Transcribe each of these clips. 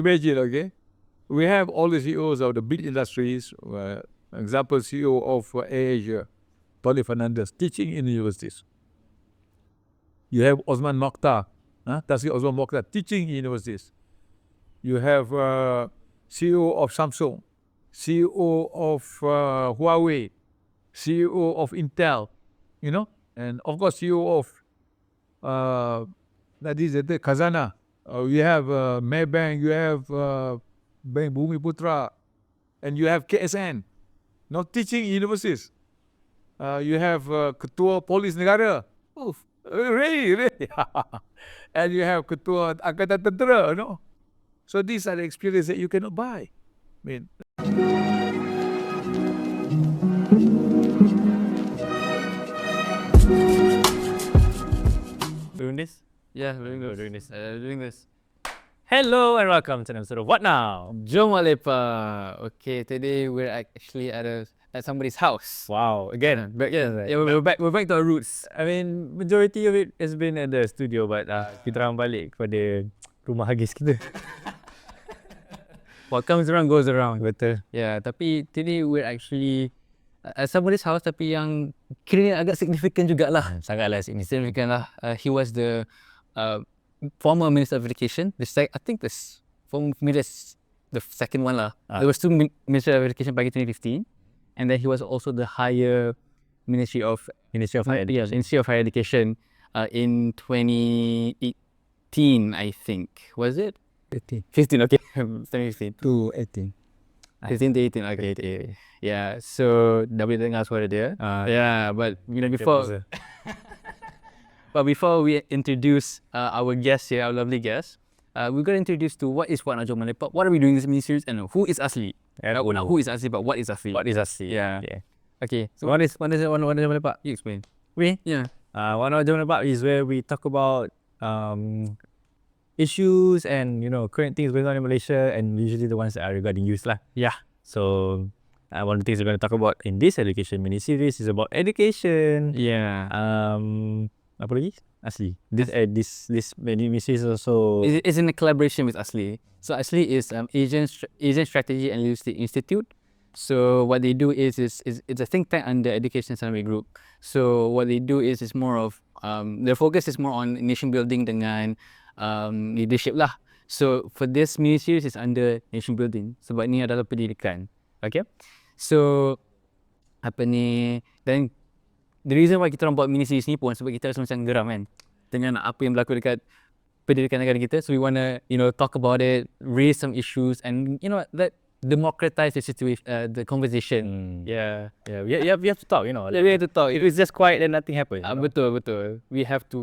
Imagine, okay, we have all the CEOs of the big industries, example CEO of Asia, Tony Fernandez, teaching in universities. You have Osman Mokhtar, Tan Sri Osman Mokhtar, teaching in universities. You have CEO of Samsung, CEO of Huawei, CEO of Intel, and of course CEO of that is the Khazana. You have Maybank, you have Bank Bhumiputra, and you have KSN, teaching universities. You have Ketua Polis Negara. Really. And you have Ketua Angkatan Tentera, So these are the experiences that you cannot buy. Doing this? Yeah, Doing this. doing this. Hello and welcome to an episode of What Now? Jom Lepa. Okay, today we're actually at somebody's house. Wow, again. We're back to our roots. I mean, majority of it has been at the studio, but kita orang balik kepada rumah hagis kita. What comes around goes around. Betul. Yeah, tapi today we're actually at somebody's house, tapi yang kira agak significant jugalah. Sangatlah Significant lah. He was the former Minister of Education. I think this former minister, the second one lah. There was two Minister of Education back in 2015, and then he was also the higher Ministry of Higher Education in 2018, I think. Was it? 15, okay. 2015. To 18. 15 to 18, okay. Yeah, so dah boleh dengar suara dia. Yeah, but before we introduce our guest here, our lovely guest, we're going to introduce to what is What Now Jom Lepak, what are we doing in this mini-series, and who is Asli. Not who is Asli, but what is Asli. What is Asli? Yeah. Okay, so what is What Now Jom Lepak? You explain. Yeah. What Now Jom Lepak is where we talk about issues and current things going on in Malaysia, and usually the ones that are regarding youth lah. Yeah. So one of the things we're going to talk about in this education mini-series is about education. Yeah. Apa lagi? Asli. This mini-series also It's in a collaboration with Asli. So Asli is Asian Strategy and Leadership Institute. So what they do is it's a think tank under Education Islamic Group. So what they do is more of their focus is more on nation building dengan leadership lah. So for this mini-series is under nation building. Sebab ni adalah pendidikan. Okay. So then the reason why kita orang buat mini-series ni pun sebab kita rasa macam geram kan dengan apa yang berlaku dekat pendidikan negara kita. So we want to talk about it, raise some issues, and let democratize the situation, the conversation. Yeah. We have to talk, We have to talk. If it's just quiet, then nothing happens. Betul. We have to,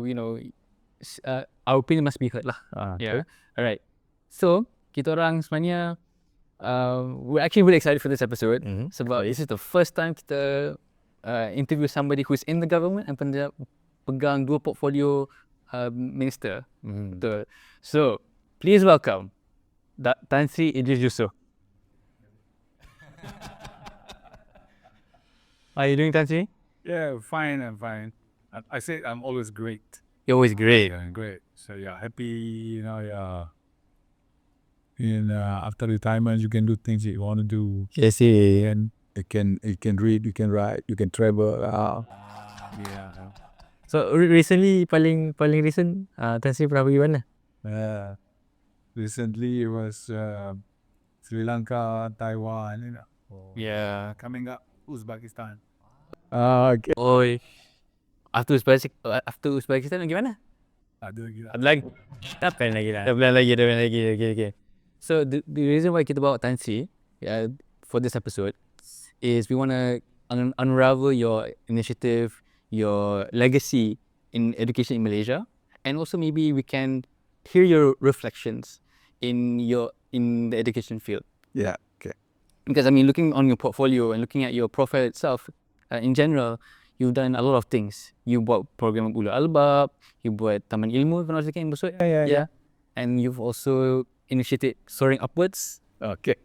our opinion must be heard lah. Yeah. Alright. So kita orang sebenarnya we're actually really excited for this episode. Sebab this is the first time kita interview somebody who's in the government and pegang dua portfolio minister. Betul. So please welcome Tan Sri Idris Jusoh. How are you doing, Tan Sri? Yeah, fine. I'm fine. I say I'm always great. You're always great. Yeah, great. So happy. After retirement, you can do things that you want to do. Yes. And you can read, you can write, you can travel. Yeah. So recently, paling recent, Tan Sri pernah pergi mana? Recently it was Sri Lanka, Taiwan. Yeah. Coming up, Uzbekistan. Okay. Oi. After Uzbekistan lagi mana? Ada lagi. Apa lagi lah? Ada lagi. Okay. So the reason why kita bawa Tan Sri for this episode is we want to unravel your initiative, your legacy in education in Malaysia, and also maybe we can hear your reflections in the education field. Yeah. Okay. Because looking on your portfolio and looking at your profile itself, in general, you've done a lot of things. You buat program Ulul Albab, you buat Taman Ilmu, if I'm not mistaken, Yeah. And you've also initiated Soaring Upwards. Okay.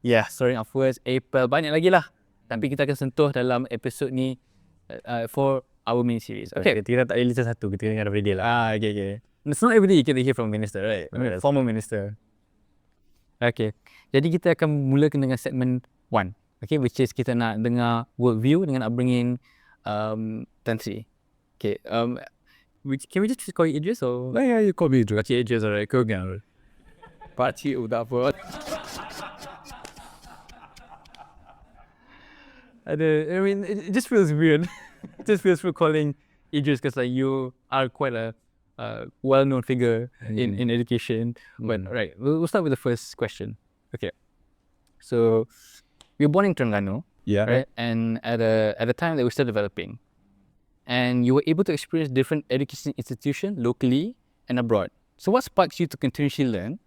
Yeah, Soaring Upwards, EP8, banyak lagi lah. Tapi kita akan sentuh dalam episod ni for our mini series. Okay. Kita tak boleh listen satu, kita dengar daripada dia lah. Okay. It's not every day you can hear from minister, right? Yes. Former minister. Okay. Jadi kita akan mulakan dengan segmen 1. Okay, which is kita nak dengar worldview dengan upbringing Tan Sri. Okay. Can we just call you Idris or? Yeah, you call me Idris. Pakcik Idris, alright. Kau kan? Pakcik tak apa. I mean, it just feels weird. It just feels weird calling Idris because like you are quite a well-known figure in education. But right, we'll start with the first question. Okay, so we were born in Terengganu, Yeah. right? And at a time that we're still developing, and you were able to experience different education institutions locally and abroad. So what sparks you to continuously learn,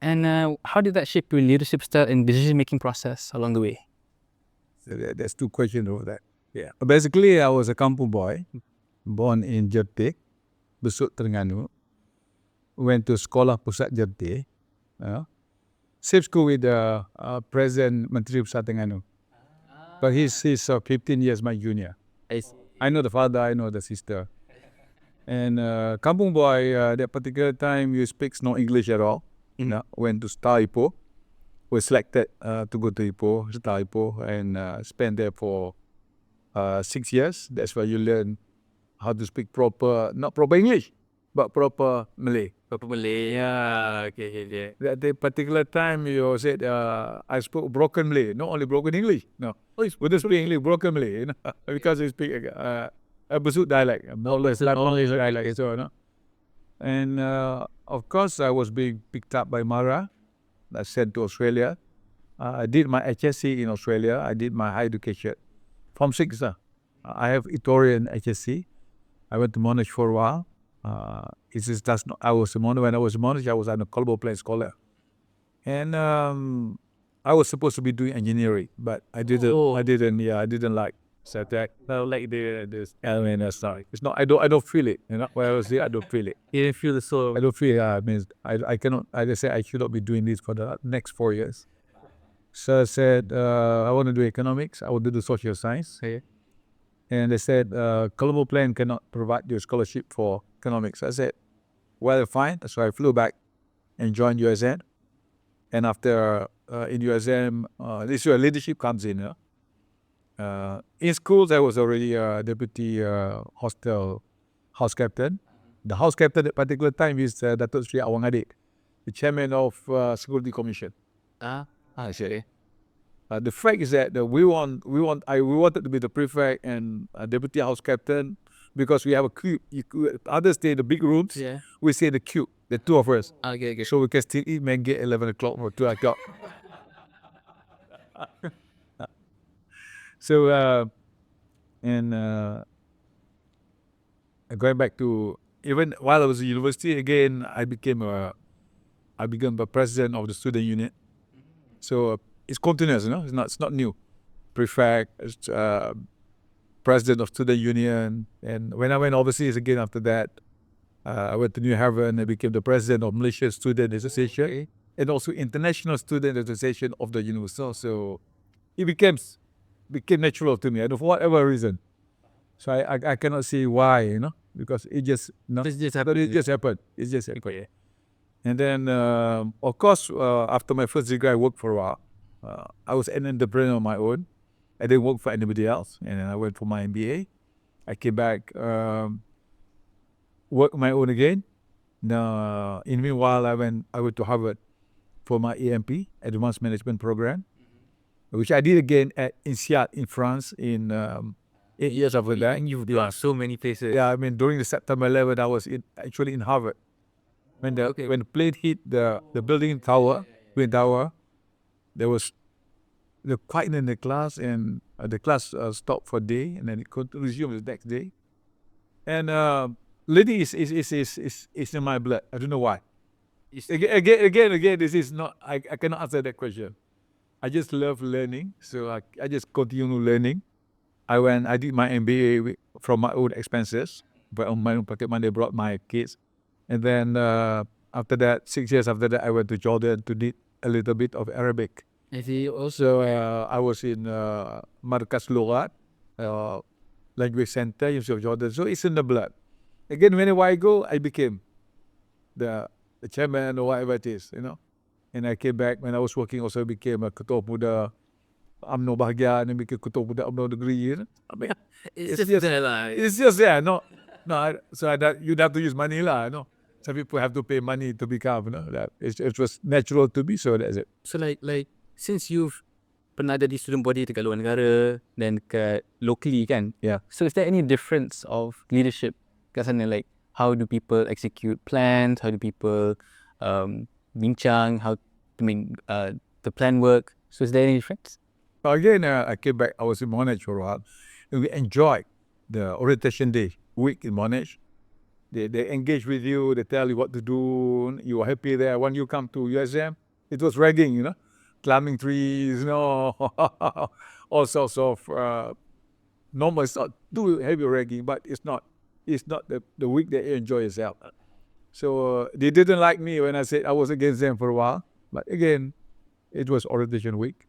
and how did that shape your leadership style and decision-making process along the way? So there's 2 questions over that. Yeah. Basically, I was a kampung boy, born in Jertik, besut Terengganu. Went to Sekolah Pusat Jertik. Same school with the present Menteri Besar Terengganu. But he's 15 years my junior. I know the father, I know the sister. And kampung boy, that particular time, you speak no English at all. Went to Star Ipoh. Was selected to go to Star Ipoh, and spent there for 6 years. That's where you learn how to speak not proper English, but proper Malay. Proper Malay, yeah. Okay. At the particular time, you said I spoke broken Malay, not only broken English. No, wouldn't speak English, broken Malay, because I speak a Besut dialect, always dialect, so. And of course, I was being picked up by Mara. I sent to Australia. I did my HSC in Australia. I did my higher education. From 6, I have Etorian HSC. I went to Monash for a while. When I was in Monash, I was a Colombo Plain scholar. And I was supposed to be doing engineering, but I didn't like subject. I like this element. Sorry, it's not. I don't feel it. When I was there, I don't feel it. You didn't feel the soul. I don't feel it. I cannot. I just say I should not be doing this for the next 4 years. So I said I want to do economics. I want to do social science. Okay. And they said Colombo Plain cannot provide you a scholarship for economics. I said, well, fine. So I flew back and joined USM. And after in USM, this is where leadership comes in. In schools, I was already a deputy hostel house captain. The house captain at particular time is Datuk Sri Awang Adik, the chairman of Security Commission. Sorry. The fact is that we wanted to be the prefect and deputy house captain because we have a cube. Others stay in the big rooms. Yeah. We stay in the cube, the 2 of us. Okay. So we can still eat mango at 11 o'clock or 2 o'clock. So, going back to, even while I was in university, again, I became the president of the student unit. So it's continuous, it's not new. Prefect, president of student union. And when I went overseas again after that, I went to New Haven and became the president of Malaysia Student Association and also International Student Association of the university. So it became natural to me, I don't know, for whatever reason. So I cannot see why, because it just happened. Yeah. And then, of course, after my first degree, I worked for a while. I was an entrepreneur on my own. I didn't work for anybody else. And then I went for my MBA. I came back, worked on my own again. Now, in the meanwhile, I went to Harvard for my AMP, Advanced Management Program, which I did again at INSEAD in France in 8 years after that. You've done so many places. Yeah, during the September 11, I was actually in Harvard. When the plane hit the building tower, Twin Tower, there was the quiet in the class, and the class stopped for a day, and then it could resume the next day. And learning is in my blood. I don't know why. Again, this is not. I cannot answer that question. I just love learning, so I just continue learning. I did my MBA from my own expenses, but on my own pocket money. I brought my kids, and then after that, 6 years after that, I went to Jordan to do a little bit of Arabic. I see. Also, I was in Markas Lughat, language center, University of Jordan. So it's in the blood. Again, whenever I go, I became. the chairman or whatever it is, And I came back when I was working, also became a Ketua Muda UMNO Bahagian and became Ketua Muda UMNO Negeri. I mean, It's just there lah. it's just there, you'd have to use money lah, Some people have to pay money to become, that it was natural to be, so that's it. So like since you've pernah jadi student body dekat luar negara dan dekat locally kan. Yeah. So is there any difference of leadership kat sana, like how do people execute plans, how do people bincang, how to make the plan work? So is there any difference? Again, I came back, I was in Monash for a while, and we enjoyed the orientation day week in Monash. They engage with you, they tell you what to do, you are happy there. When you come to USM, it was ragging, climbing trees, all sorts of normal. It's not too heavy ragging, but it's not the week that you enjoy yourself. So they didn't like me when I said I was against them for a while, but again, it was orientation week,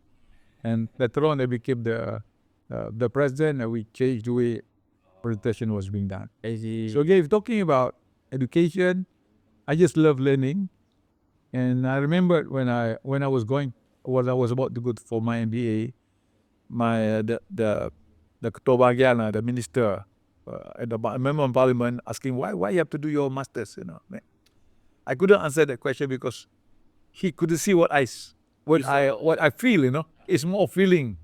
and later on I became the president, and we changed the way orientation was being done. So again, talking about education, I just love learning, and I remember when I was about to go for my MBA, the Ketua Bahagian, the minister at the member of parliament asking why you have to do your masters, I couldn't answer that question because he couldn't see what I feel, It's more feeling,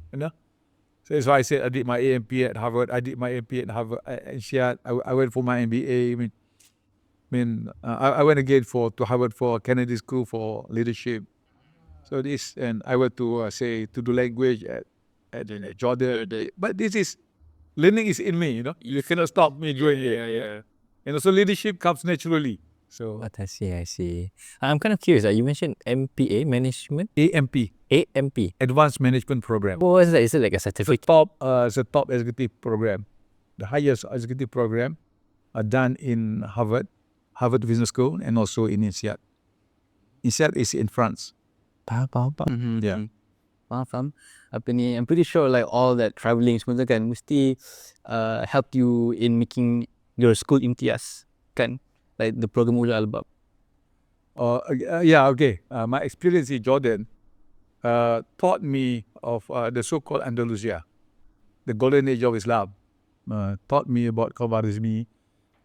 So that's why I said I did my AMP at Harvard. I did my AMP at Harvard and I went for my MBA. I went again to Harvard for Kennedy School for Leadership. So this, and I went to do language at Jordan. But this is learning is in me. You cannot stop me doing it. Yeah. And also leadership comes naturally. So I see. I'm kind of curious. You mentioned MPA, management? AMP, AMP. Advanced Management Program. What is that? Is it like a certificate? It's a top executive program, the highest executive program done in Harvard Business School, and also in INSEAD. INSEAD is in France. Faham. Yeah. Faham. I'm pretty sure like all that travelling semua kan mesti helped you in making your school imtiaz kan, like the program Ulul Albab. Okay. My experience in Jordan taught me of the so-called Andalusia, the golden age of Islam. Taught me about Khawarizmi,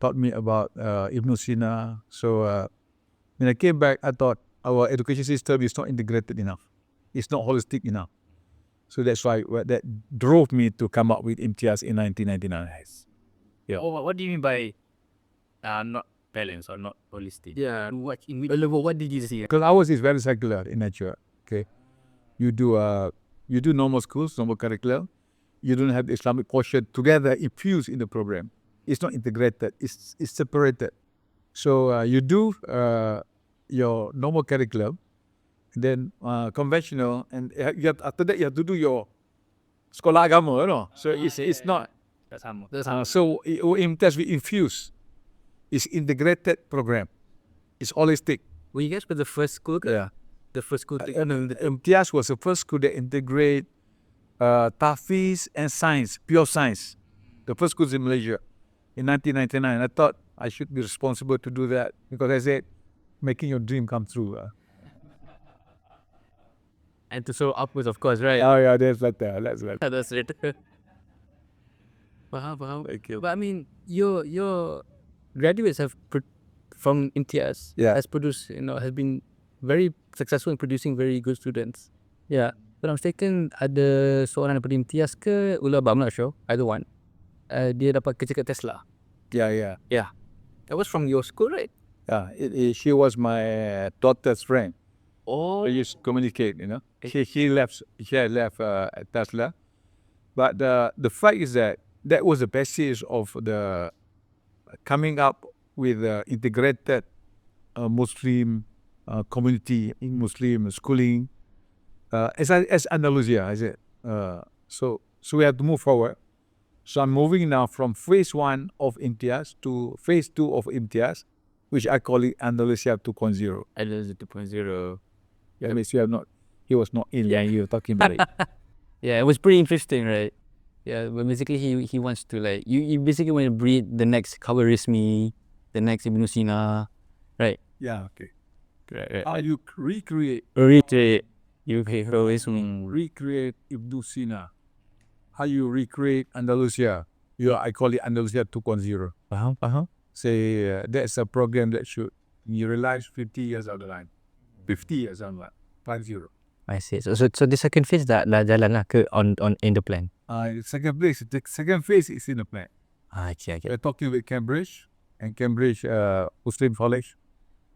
taught me about Ibn Sina. So when I came back, I thought our education system is not integrated enough. It's not holistic enough. So that's why that drove me to come up with IMTIAZ in 1999. Yeah. What do you mean by not balanced or not holistic? Yeah. What did you see? Because ours is very secular in nature. Okay, you do normal schools, normal curriculum. You don't have the Islamic portion together infused in the program. It's not integrated. It's separated. So you do your normal curriculum, then conventional, and after that you have to do your sekolah agama, So it's not. That's how. So IMTIAZ we infuse. It's integrated program. It's holistic. Were you guys the first school? Yeah. The first school. IMTIAZ was the first school that integrate Tafiz and science, pure science. The first schools in Malaysia in 1999. I thought I should be responsible to do that because I said, making your dream come true. And to show upwards, of course, right? Oh yeah, that's right there. That's right. That's it. Faham. Thank you. But I mean, your graduates have from IMTIAZ has produced, has been very successful in producing very good students. Yeah. If I'm mistaken, ada seorang daripada IMTIAZ ke Ulul Albab, I'm not sure, either one. Dia dapat kerja kat Tesla. Yeah. That was from your school, right? Yeah, she was my daughter's friend. Oh. I used to communicate, She left at Tesla. But the fact is that was the basis of the coming up with integrated Muslim community in Muslim schooling as Andalusia, I said. So we have to move forward. So I'm moving now from phase 1 of IMTIAZ to phase 2 of IMTIAZ, which I call it Andalusia 2.0. Andalusia 2.0. Yeah, at least he was not in when you were talking about it. Yeah, it was pretty interesting, right? Yeah, but basically he wants to like, you basically want to breed the next Khawarizmi, the next Ibn Sina, right? Yeah, okay. Right. How you recreate recreate Ibnu Sina. How you recreate Andalusia. I call it Andalusia 2.0. Faham. Say that's a program that should you realize 50 years down the line. 50 years down the line. 50. I see. So the second phase dah jalan lah ke on in the plan. The second phase is in the plan. Okay. We're talking with Cambridge and Cambridge Muslim College.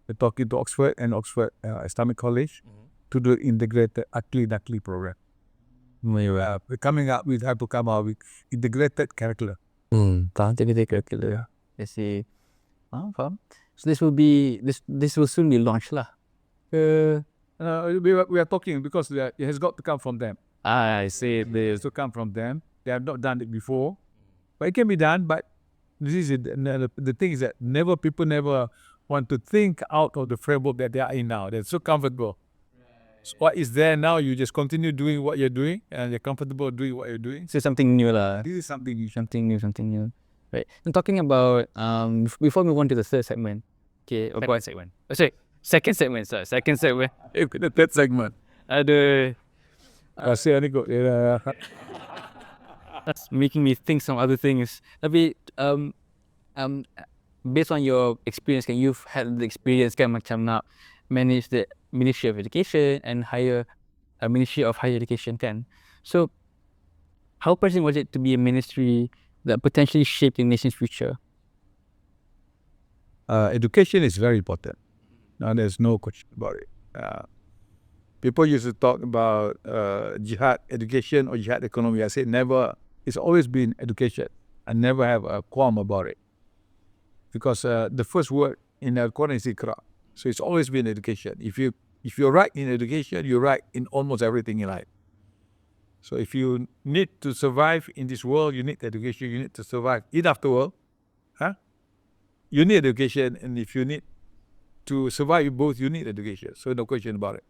We're talking to Oxford and Oxford Islamic College to do integrated Akli program. We're coming up with how to come out with integrated curriculum. Faham integrated curriculum. I see. Faham. So this will soon be launched lah. We are talking because it has got to come from them. I see. It has to come from them. They have not done it before, but it can be done. But this is the thing is that people never want to think out of the framework that they are in now. They're so comfortable. So what is there now? You just continue doing what you're doing, and you're comfortable doing what you're doing. So something new lah. This is something new. Something new. Right. And talking about before we move on to the third segment. Okay. Or what segment? Oh, sorry. Second segment. Second segment. The third segment. Ada. Saya ni kot. That's making me think some other things. Tapi based on your experience, kan, you've had the experience kan macam nak manage the Ministry of Education and Ministry of Higher Education kan. So how present was it to be a ministry that potentially shaped the nation's future? Education is very important. Now there's no question about it. People used to talk about jihad education or jihad economy. I say never. It's always been education. I never have a qualm about it. Because the first word in the Quran is Iqra. So it's always been education. If you're right in education, you're right in almost everything in life. So if you need to survive in this world, you need education. You need to survive in afterworld. You need education, and if you need to survive both, you need education. So no question about it.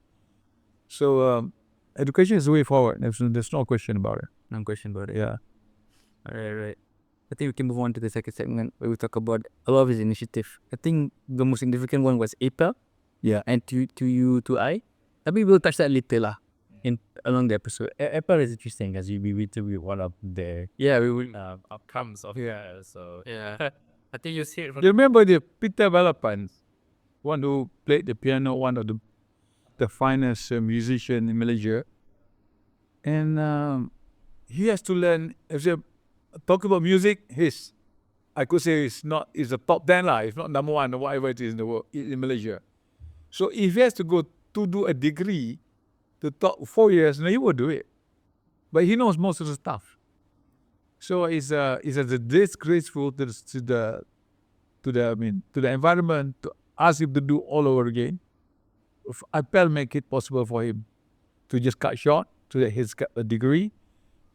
So education is the way forward. There's no question about it. No question about it. Yeah. Right. I think we can move on to the second segment where we talk about a lot of his initiative. I think the most significant one was APEL. Yeah. And to you, to I. Tapi we'll touch that later lah along the episode. Apple is interesting as we will be one of the We will. outcomes of it. So I think you see it from Do you remember the Peter Balapan, one who played the piano, one of the finest musician in Malaysia, and he has to learn. Talk about music, I could say it's the top 10 lah. It's not number one or whatever it is in the world in Malaysia. So if he has to go to do a degree, to talk 4 years, he will do it. But he knows most of the stuff. So it's disgraceful to the environment to ask him to do all over again. Appel make it possible for him to just cut short so that he's got a degree,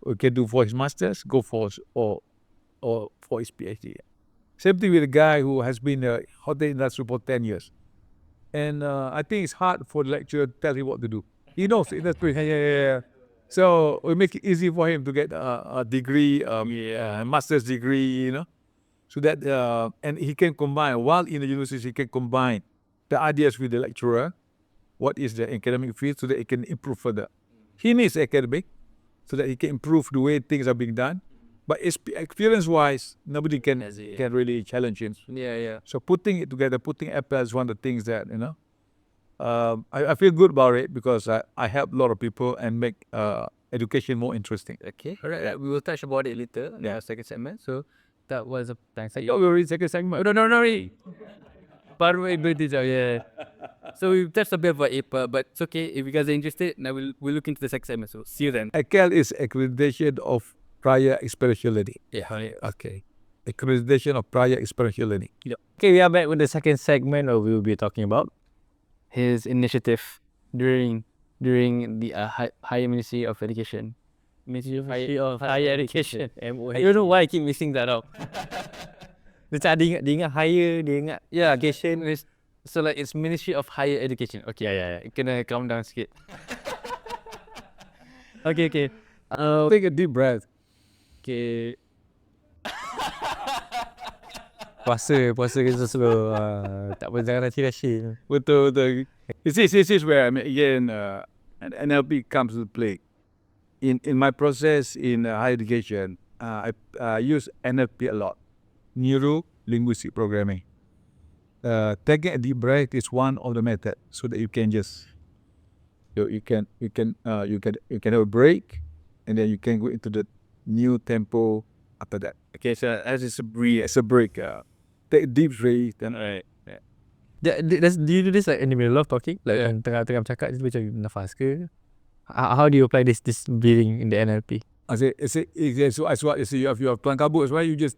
or can do for his masters, go for or for his PhD. Same thing with a guy who has been in the hotel industry for 10 years. And I think it's hard for the lecturer to tell him what to do. He knows the industry. Yeah. So we make it easy for him to get a degree, a master's degree, so that and he can combine, while in the university, he can combine the ideas with the lecturer, what is the academic field, so that he can improve further. He needs academic, so that he can improve the way things are being done. But experience-wise, nobody can really challenge him. Yeah. So putting it together, putting Apple is one of the things that, I feel good about it because I help a lot of people and make education more interesting. Okay. Alright. We will touch about it later in the second segment. So that was a thanks. Oh, we're in second segment. No. Baru yeah. So we touched a bit about APA, but it's okay if you guys are interested. Now we'll look into the second segment. So see you then. ACL is accreditation of prior experiential learning. Yeah. Okay. Accreditation of prior experiential learning. Okay, we are back with the second segment where we will be talking about His initiative during the Higher Ministry of Education. Ministry of Higher Education. MOH. I don't know why I keep mixing that up. Dia ingat higher, dia ingat education. So like it's Ministry of Higher Education. Okay. Yeah. Kena calm down sikit. Okay. Take a deep breath. Okay. Puasa kita slow. Tak apa, jangan rahsia. Betul. This is where, I mean, again, NLP comes to play. In my process in higher education, I use NLP a lot. Neuro linguistic programming. Taking a deep breath is one of the methods, so that you can just you can have a break, and then you can go into the new tempo after that. Okay, so as it's a break, take a deep breath, then Do you do this like in the middle of talking? Like tengah bercakap tu macam nafas ke? How do you apply this breathing in the NLP? I say so as what you see, if you have tuan kabut, right? You just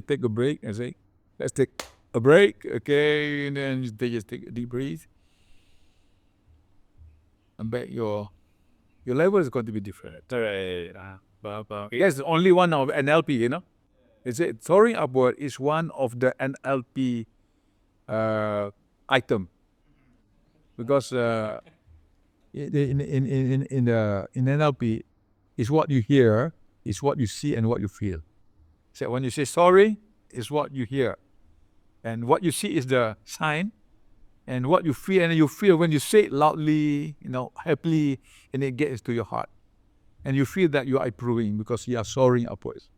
take a break and say, let's take a break, okay, and then they just take a deep breath. And back your level is going to be different. Right. Yes, only one of NLP, you know. It's soaring upward is one of the NLP item, because in NLP, is what you hear, is what you see, and what you feel. So when you say sorry, is what you hear, and what you see is the sign, and what you feel, and you feel when you say it loudly, happily, and it gets to your heart, and you feel that you are improving because you are soaring upwards.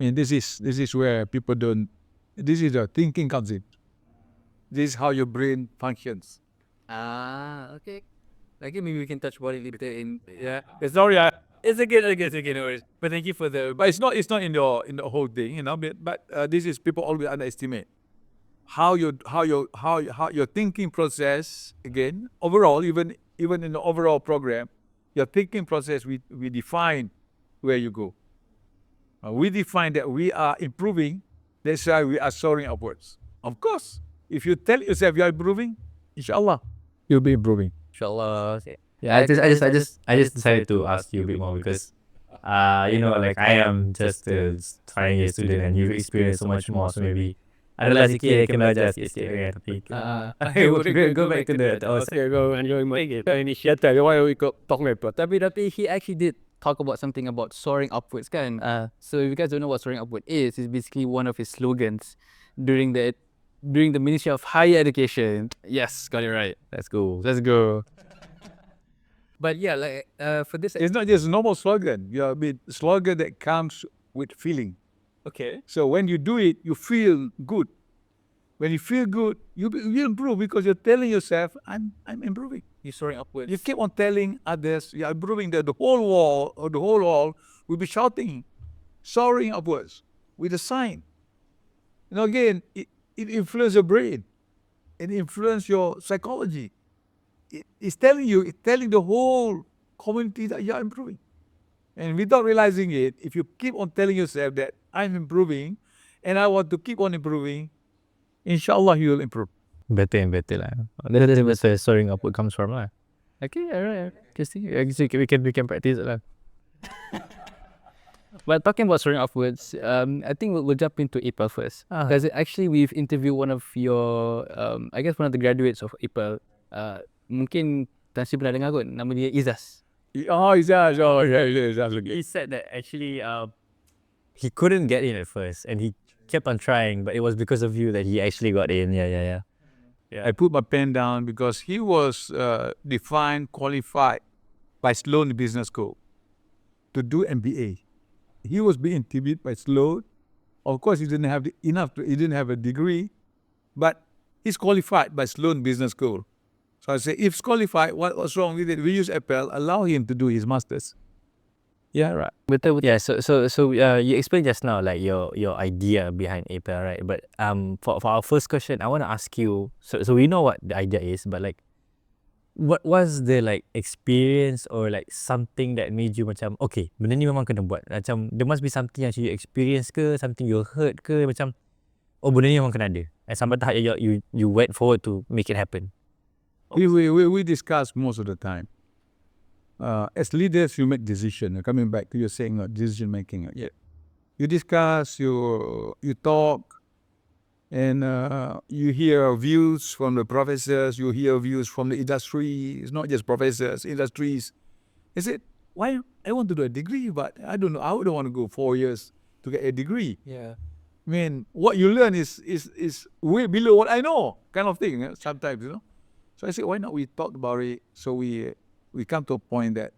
I mean, this is where people don't. This is the thinking comes in. This is how your brain functions. Okay. Okay, maybe we can touch about it later in Sorry, it's again, no worries. But thank you for the but it's not in the whole thing, But this is people always underestimate how your thinking process, again, overall, even in the overall program, your thinking process, we define where you go. We define that we are improving. That's why we are soaring upwards. Of course, if you tell yourself you are improving, inshallah, you'll be improving. inshallah. Yeah, I just decided to ask you a bit more because, like I am just a final year student and you've experienced so much more. So maybe adalah sikit akan belajar sikit-sikit kan. Tapi we'll go back to Go and join my initiative. Why we talking about? Tapi he actually did talk about something about soaring upwards, kan? So if you guys don't know what soaring upward is, it's basically one of his slogans during the Ministry of Higher Education. Yes, got it right. Let's go. But yeah, like for this, It's not just a normal slogan. You know, slogan that comes with feeling. okay. So when you do it, you feel good. When you feel good, you improve because you're telling yourself, I'm improving. You're soaring upwards. You keep on telling others you're improving. The whole wall will be shouting, soaring upwards with a sign. Again, it influences your brain. It influences your psychology. It's telling the whole community that you're improving. And without realizing it, if you keep on telling yourself that I'm improving and I want to keep on improving, inshallah you will improve. Better and better lah. That's where soaring upward comes from lah. Okay, alright. Interesting. I guess we can practice it lah. But talking about soaring upwards, I think we'll jump into APEL first. Because actually we've interviewed one of your, I guess one of the graduates of APEL. Mungkin Tan Sri pernah dengar kot, nama dia Izaz. Oh, Izaz. Oh, yeah, Izaz. He said that actually he couldn't get in at first and he kept on trying, but it was because of you that he actually got in. Yeah. I put my pen down because he was qualified by Sloan Business School to do MBA. He was being interviewed by Sloan. Of course, he didn't have he didn't have a degree, but he's qualified by Sloan Business School. So I say, if he's qualified, what's wrong with it? We use APEL, allow him to do his masters. Yeah, right. Betul. Yeah, so you explained just now like your idea behind APEL, right? But for our first question, I want to ask you. So we know what the idea is, but like, what was the like experience or like something that made you macam okay, benda ni memang kena buat. Macam there must be something yang you experience ke, something you heard ke, macam oh benda ni memang kena ada. And sampai tahap you went forward to make it happen. We discuss most of the time. As leaders, you make decision. Coming back to your saying decision making. Yeah, you discuss, you talk, and you hear views from the professors. You hear views from the industry. It's not just professors, industries. They said, "Why I want to do a degree, but I don't know. I don't want to go 4 years to get a degree." Yeah. I mean, what you learn is way below what I know, kind of thing. Sometimes, So I said, why not we talk about it? So we come to a point that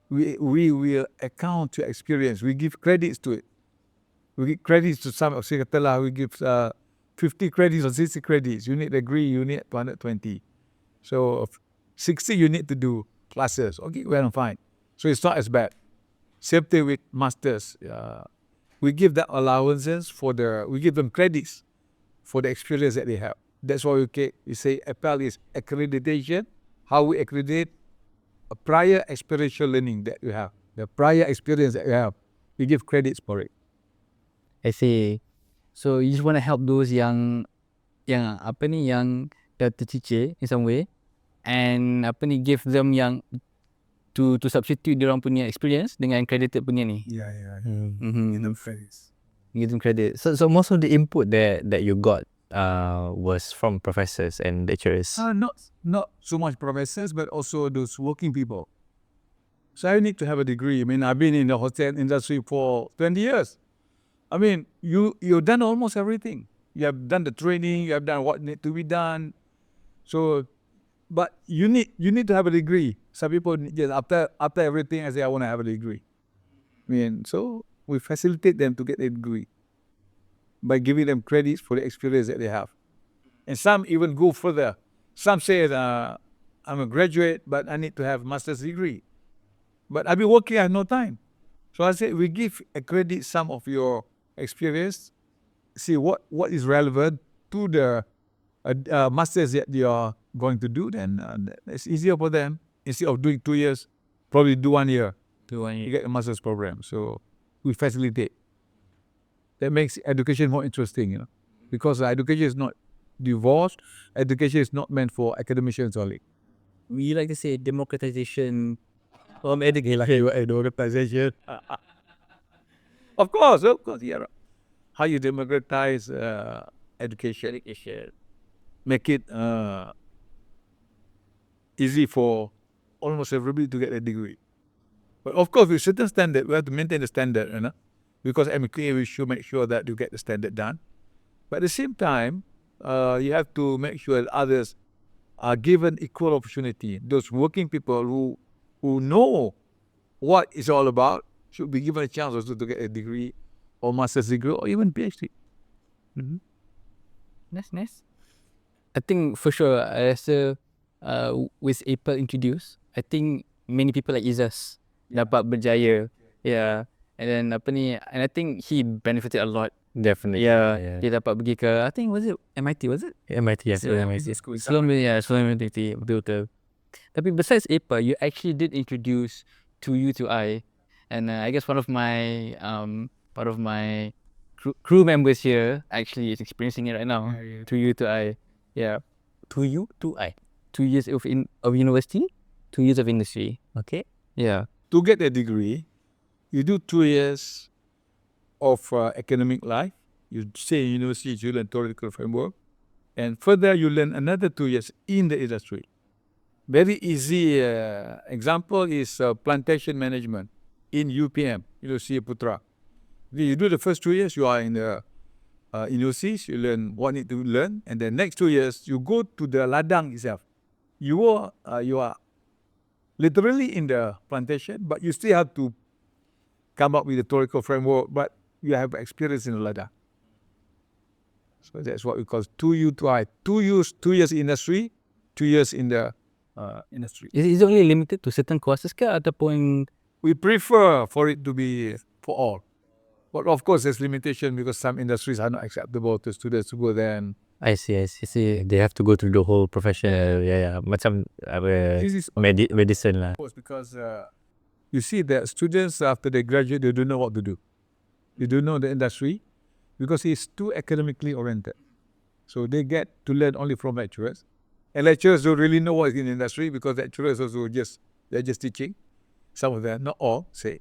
we will account to experience. We give credits to it. We give credits to some of Sikatala. We give 50 credits or 60 credits. You need degree, you need 220. So 60 you need to do classes. Okay, well, fine. So it's not as bad. Same thing with masters. We give them allowances we give them credits for the experience that they have. That's why we say APEL is accreditation. How we accredit a prior experiential learning that you have, the prior experience that you have. We give credits for it. I see. So you just want to help those yang dah tercicir in some way, and give them yang to substitute diorang punya experience dengan credited punya ni. Yeah. Mm-hmm. In the phrase. Give them credit. So most of the input that you got was from professors and lecturers. Not so much professors, but also those working people. So I need to have a degree. I mean, I've been in the hotel industry for 20 years. I mean, you've done almost everything. You have done the training. You have done what need to be done. So, but you need to have a degree. Some people just after everything, I say I want to have a degree. I mean, so we facilitate them to get a degree by giving them credits for the experience that they have. And some even go further. Some say I'm a graduate, but I need to have master's degree. But I've been working, I have no time. So I say we give a credit some of your experience, see what is relevant to the masters that you are going to do, then it's easier for them. Instead of doing 2 years, probably do 1 year. You get a master's program. So we facilitate. That makes education more interesting, because education is not divorced. Education is not meant for academicians only. We like to say democratization from education. Democratization. Of course, yeah. How you democratize education. Make it easy for almost everybody to get a degree. But of course, with certain standard, we have to maintain the standard, because MQ, we should make sure that you get the standard done. But at the same time, you have to make sure that others are given equal opportunity. Those working people who know what it's all about should be given a chance also to get a degree or master's degree or even PhD. Mm-hmm. That's nice. I think for sure, as with April introduced, I think many people like Izzas dapat berjaya. Yeah. And then and I think he benefited a lot. Definitely. Yeah. Dia dapat pergi ke, I think was it MIT, was it? MIT, yes. MIT. Sebelum MIT, betul. Tapi besides April, you actually did introduce to you to I, and I guess one of my crew members here actually is experiencing it right now. To you to I, yeah. To you, to I. 2 years of university, 2 years of industry. Okay. Yeah. To get a degree, you do 2 years of academic life. You stay in university, you learn theoretical framework, and further you learn another 2 years in the industry. Very easy example is plantation management in UPM, University of Putra. You do the first 2 years, you are in the universities, you learn what you need to learn, and the next 2 years, you go to the ladang itself. You are literally in the plantation, but you still have to come up with a theoretical framework, but you have experience in the ladang. So that's what we call 2U to I. 2 years industry, 2 years in the industry. Is it only limited to certain courses ke ataupun? We prefer for it to be for all. But of course, there's limitation because some industries are not acceptable to students to go there. And I see. They have to go through the whole profession. Macam medicine lah. of course, because you see that students after they graduate, they don't know what to do. They don't know the industry because it's too academically oriented. So they get to learn only from lecturers. And lecturers don't really know what is in the industry because lecturers also they're just teaching. Some of them, not all, say.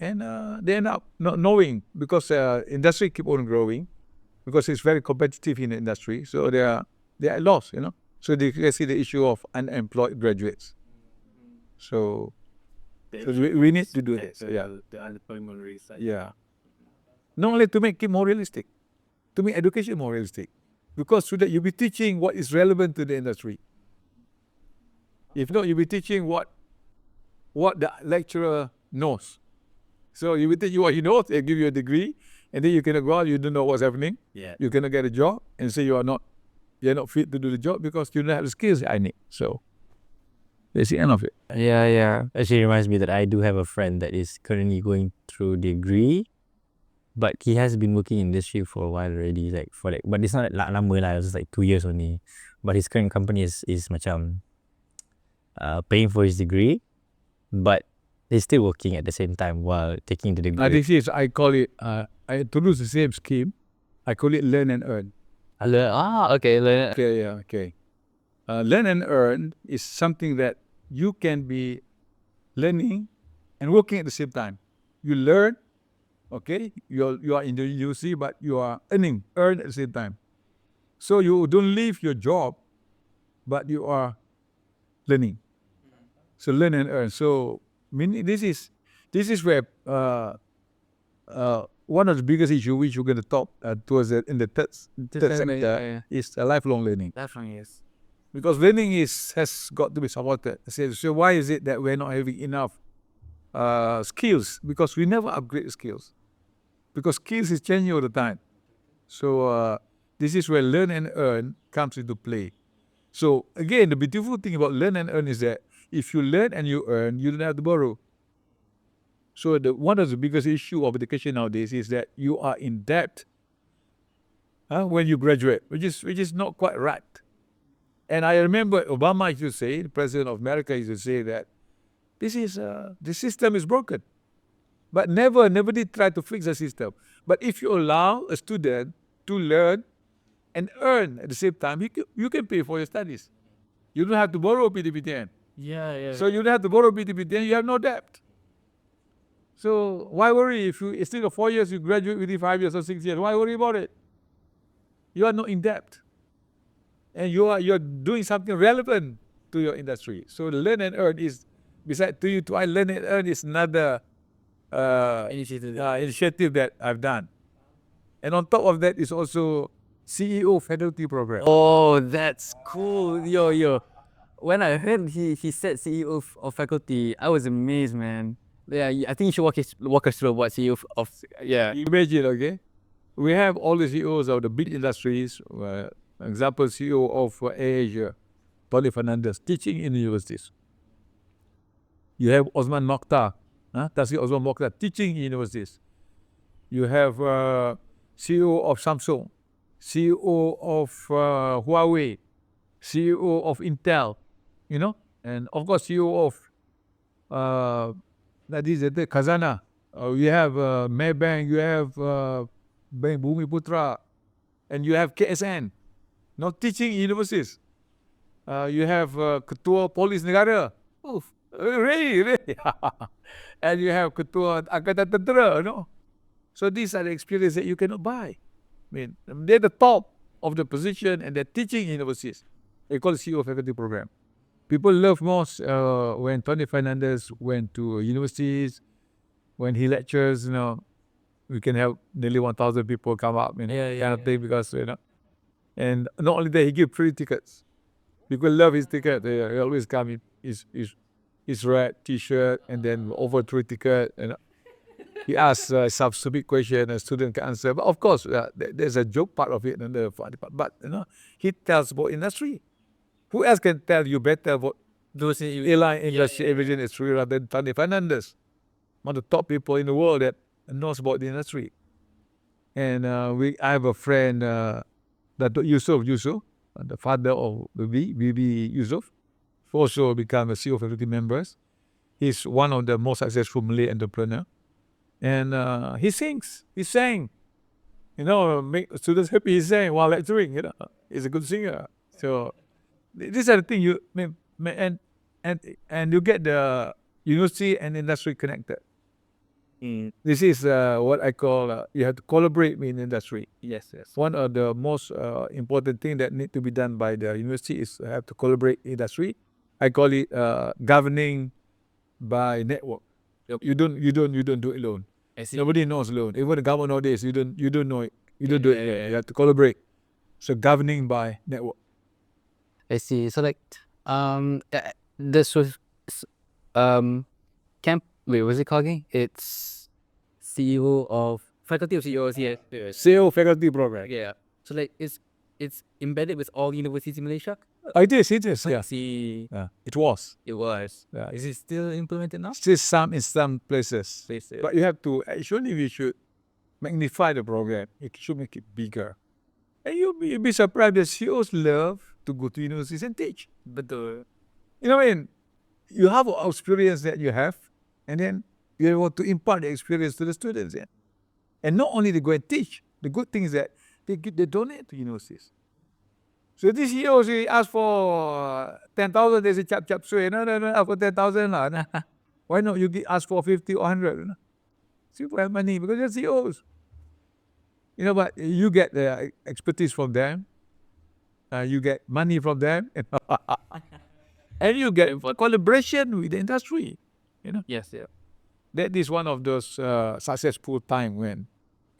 And they end up not knowing because industry keep on growing because it's very competitive in the industry. So they are lost, So they can see the issue of unemployed graduates. So we need to do this. Yeah. The unemployment rate. Yeah. Not only to make it more realistic. to make education more realistic. Because through that, you'll be teaching what is relevant to the industry. If not, you'll be teaching what the lecturer knows. So you will teach you what he knows, they give you a degree, and then you cannot go out, you don't know what's happening. Yeah. You cannot get a job, and say you're not fit to do the job because you don't have the skills I need. So that's the end of it. Yeah. Actually reminds me that I do have a friend that is currently going through degree, but he has been working in industry for a while already. But it's not lama lah. It was like 2 years only. But his current company is macam paying for his degree, but he's still working at the same time while taking the degree. This is, I call it, I introduce the same scheme. I call it learn and earn. Okay. Okay. Learn and earn is something that you can be learning and working at the same time. You learn, okay, you are in the university, but you are earn at the same time. So you don't leave your job, but you are learning. So learn and earn. So this is where one of the biggest issues which we're going to talk towards in the third sector is lifelong learning. Definitely, yes. Because learning has got to be supported. So why is it that we're not having enough skills? Because we never upgrade skills. Because skills is changing all the time. So this is where learn and earn comes into play. So again, the beautiful thing about learn and earn is that if you learn and you earn, you don't have to borrow. So one of the biggest issue of education nowadays is that you are in debt when you graduate, which is not quite right. And I remember Obama used to say, the president of America used to say that the system is broken. But nobody tried to fix the system. But if you allow a student to learn and earn at the same time, you can pay for your studies. You don't have to borrow PTPTN. Yeah. So you don't have to borrow PTPTN, you have no debt. So why worry if you instead of 4 years, you graduate within 5 years or 6 years? Why worry about it? You are not in debt. And you're doing something relevant to your industry. So the learn and earn is, beside to I learn and earn is another initiative that I've done. And on top of that is also CEO faculty program. Oh, that's cool. Yo. When I heard he said CEO of faculty, I was amazed, man. Yeah, I think you should walk us through what CEO of. Yeah. Imagine, okay? We have all the CEOs of the big industries. Example, CEO of Asia, Tony Fernandez, teaching in universities. You have Osman Mokhtar, Tan Sri Osman Mokhtar, teaching in universities. You have CEO of Samsung, CEO of Huawei, CEO of Intel, and of course CEO of that is the Khazanah. You have Maybank, you have Bank Bumi Putra, and you have KSN. Not teaching universities. You have Ketua Polis Negara. Really. And you have Ketua Angkatan Tentera, So these are the experiences that you cannot buy. I mean, they're the top of the position and they're teaching universities. They call it CEO faculty program. People love most when Tony Fernandez went to universities, when he lectures, we can have nearly 1,000 people come up, kind of thing, because, and not only that, he gives free tickets. People love his ticket. They always come in his red t-shirt and then over free ticket. He asks some stupid question, a student can answer. But of course, there's a joke part of it and the funny part. But he tells about industry. Who else can tell you better about those airline industry, aviation industry, rather than Tony Fernandez, one of the top people in the world that knows about the industry. And I have a friend, Dato' Jusoh, the father of Bibi Yusof, also become a CEO faculty members. He's one of the most successful Malay entrepreneur. And he sings. He sang. Make students happy. He sang while lecturing. He's a good singer. So these are the things and you get the university and industry connected. This is what I call you have to collaborate with industry. Yes. One of the most important thing that need to be done by the university is have to collaborate industry. I call it governing by network. Yep. You don't do it alone. Nobody knows alone. Even the government nowadays, you don't know it. You don't do it. You have to collaborate. So governing by network. I see. So like, this was, camp. Wait, what's it called again? It's CEO of Faculty of CEOs. Yeah. SEO faculty program. Yeah. So like, it's embedded with all universities in Malaysia. It is. Yeah. See, It was. it was. Yeah. Is it still implemented now? Still some in some places. But you have to, actually we should magnify the program. You should make it bigger. And you'll be surprised that CEOs love to go to universities and teach. Betul. You know what I mean? You have an experience that you have, and then you want to impart the experience to the students. Yeah? And not only they go and teach, the good thing is that they donate to universities. So this CEO, he asked for 10,000, they say, chap, sui. No, ask for 10,000. Nah. Why not you ask for 50 or 100? You know? People have money because they're CEOs. You know, but you get the expertise from them, you get money from them, and you get collaboration with the industry. You know, Yes. Yeah. that is one of those successful time when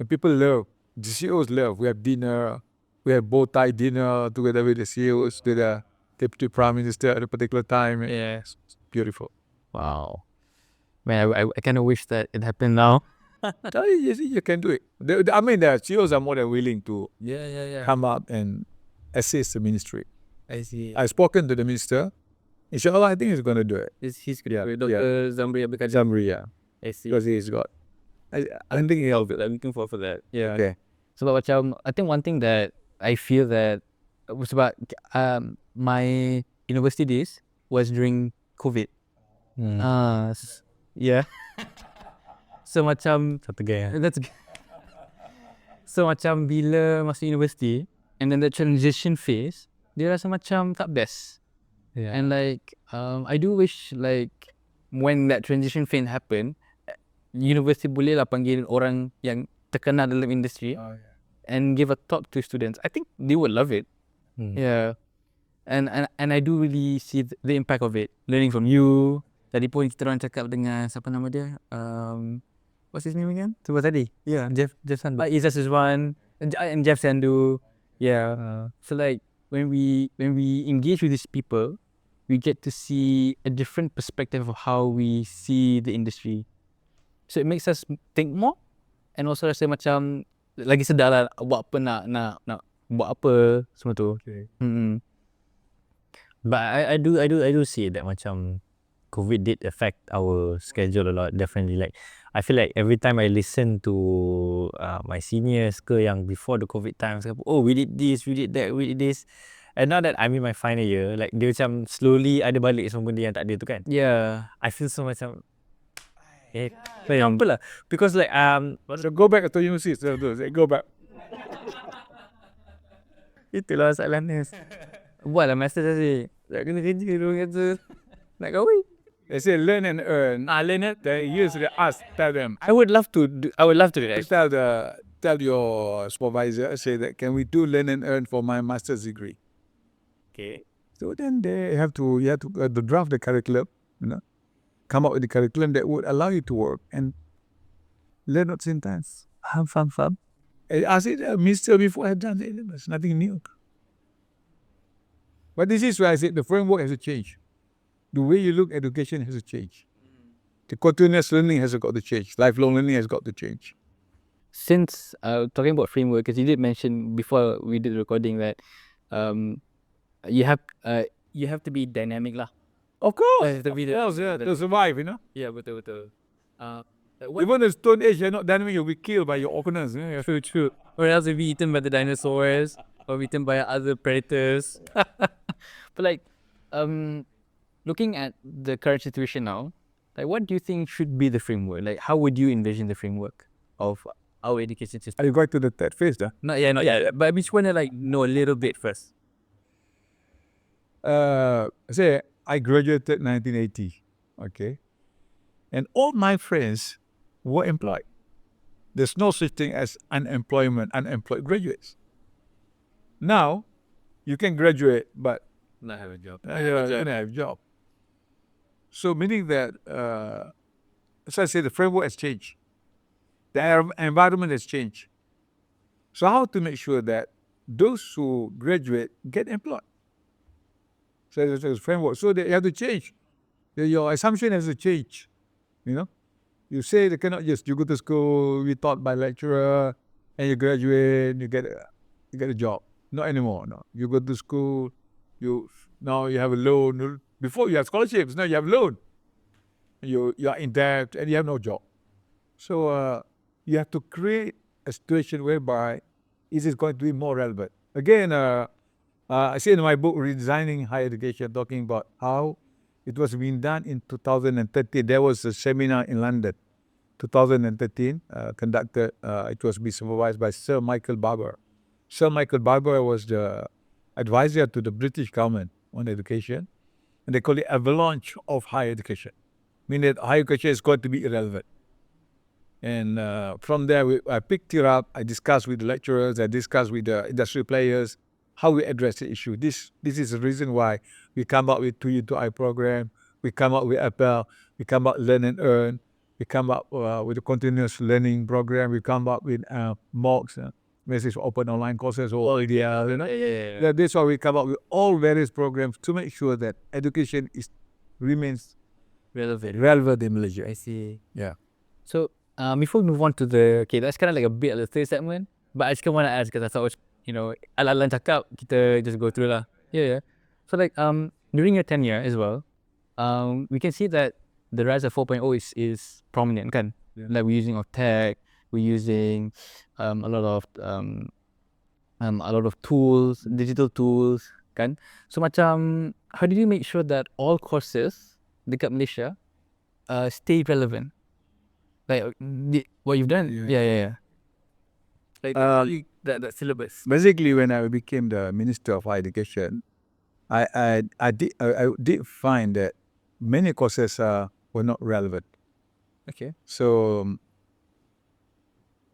people love, the CEOs love. We have dinner, we have bow tie dinner together with the CEOs, with the deputy prime minister at a particular time. Yes. Beautiful. Wow. Man, I kind of wish that it happened now. You can do it. I mean, the CEOs are more than willing to Yeah. come up and assist the ministry. I see. I've spoken to the minister. Inshallah, I think he's going to do it. He's good. Yeah, Dr. Zamri Abdul Zamri, yeah. I see. Because he's got. I don't think he'll be. I'm looking forward for that. Yeah. Okay. So macam, I think one thing that I feel that was about my university days was during COVID. Yeah. So macam Satu gaya. that's so macam bila masuk university and then the transition phase, dia rasa macam tak best. Yeah. And like I do wish like when that transition phase happen, university boleh lah panggil orang yang terkenal dalam industri and give a talk to students. I think they would love it. Yeah. And I do really see the impact of it. Learning from you. Tadi pun kita orang cakap dengan siapa nama dia? What's his name again? Sebab tadi. Yeah, Jeff Sandu. Izzat Suzwan and Jeff Sandu. Yeah. So like when we engage with these people, we get to see a different perspective of how we see the industry. So it makes us think more and also rasa macam lagi sedar lah buat apa nak buat apa semua tu. Okay. But I do see that macam COVID did affect our schedule a lot. Definitely, like I feel like every time I listen to my seniors ke yang before the COVID times, oh we did this, we did that, we did this, and now that I'm in my final year, like dia macam slowly ada balik semua benda yang tak ada tu kan. Yeah. I feel so macam apa lah, because like So go back to university. So go back. Itulah masalahnya. Buat lah master saya. Tak kena kerja dulu kata. Nak kahwin. They say learn and earn. Learn it. They usually tell them. I would love to do that. Tell your supervisor, say that can we do learn and earn for my master's degree? okay. So then you have to draft the curriculum, you know, come up with the curriculum that would allow you to work and learn at the same time. Have fun. I said, Minister, before I've done it, there's nothing new. But this is why I said the framework has to change. The way you look at education has to change. The continuous learning has got to change. Lifelong learning has got to change. Since talking about framework, because you did mention before we did the recording that you have to be dynamic lah. Of course. To be To survive, you know. Yeah, betul. Even in Stone Age, you're not dynamic, you'll be killed by your opponents. Yeah. True. Or else you'll be eaten by the dinosaurs or eaten by other predators. But like, looking at the current situation now, like what do you think should be the framework? Like how would you envision the framework of our education system? Are you going to the third phase, though? Not yet. But I just want to like know a little bit first. Say I graduated 1980, okay, and all my friends were employed. There's no such thing as unemployed graduates. Now, you can graduate, but Not have a job. you don't have a job. So meaning that, as I said, the framework has changed. The environment has changed. So how to make sure that those who graduate get employed? So there's a framework. So they have to change. Your assumption has to change. You say they cannot just, you go to school, be taught by lecturer, and you graduate, you get a job. Not anymore. No, you go to school, now you have a loan. Before you have scholarships, now you have loan. You are in debt and you have no job. So you have to create a situation whereby it is going to be more relevant. Again, I see in my book, Redesigning Higher Education, talking about how it was being done in 2013. There was a seminar in London, 2013, conducted. It was being supervised by Sir Michael Barber. Sir Michael Barber was the advisor to the British government on education, and they call it avalanche of higher education, meaning that higher education is going to be irrelevant. And from there, I picked it up. I discussed with the lecturers. I discussed with the industry players how we address the issue. This is the reason why we come up with 2U2I program. We come up with Appel. We come up with Learn and Earn. We come up with a continuous learning program. We come up with MOOCs, message open online courses, or Yeah. That's why we come up with all various programs to make sure that education remains relevant in Malaysia. I see. Yeah. So before we move on to that's kind of like a bit of the third segment, but I just want to ask because I thought, ala-ala cakap, kita just go through lah. Yeah. So like during your tenure as well, we can see that the rise of 4.0 is prominent, kan? Yeah. Like we're using of tech, we're using a lot of tools, digital tools, kan? So macam, how did you make sure that all courses dekat Malaysia stay relevant? Like what you've done? Yeah. Like that syllabus. Basically, when I became the Minister of Higher Education, I did find that many courses were not relevant. Okay. So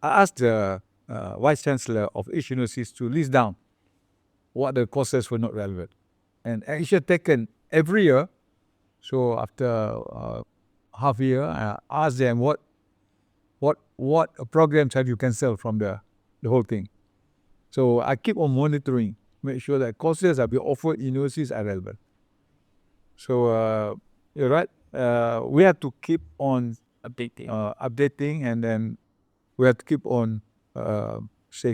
I asked the Vice Chancellor of each university to list down what the courses were not relevant. And action taken every year. So after half a year, I asked them what programs have you cancelled from the whole thing. So I keep on monitoring, make sure that courses that we offer in universities are relevant. So you're right. We have to keep on updating, and then we have to keep on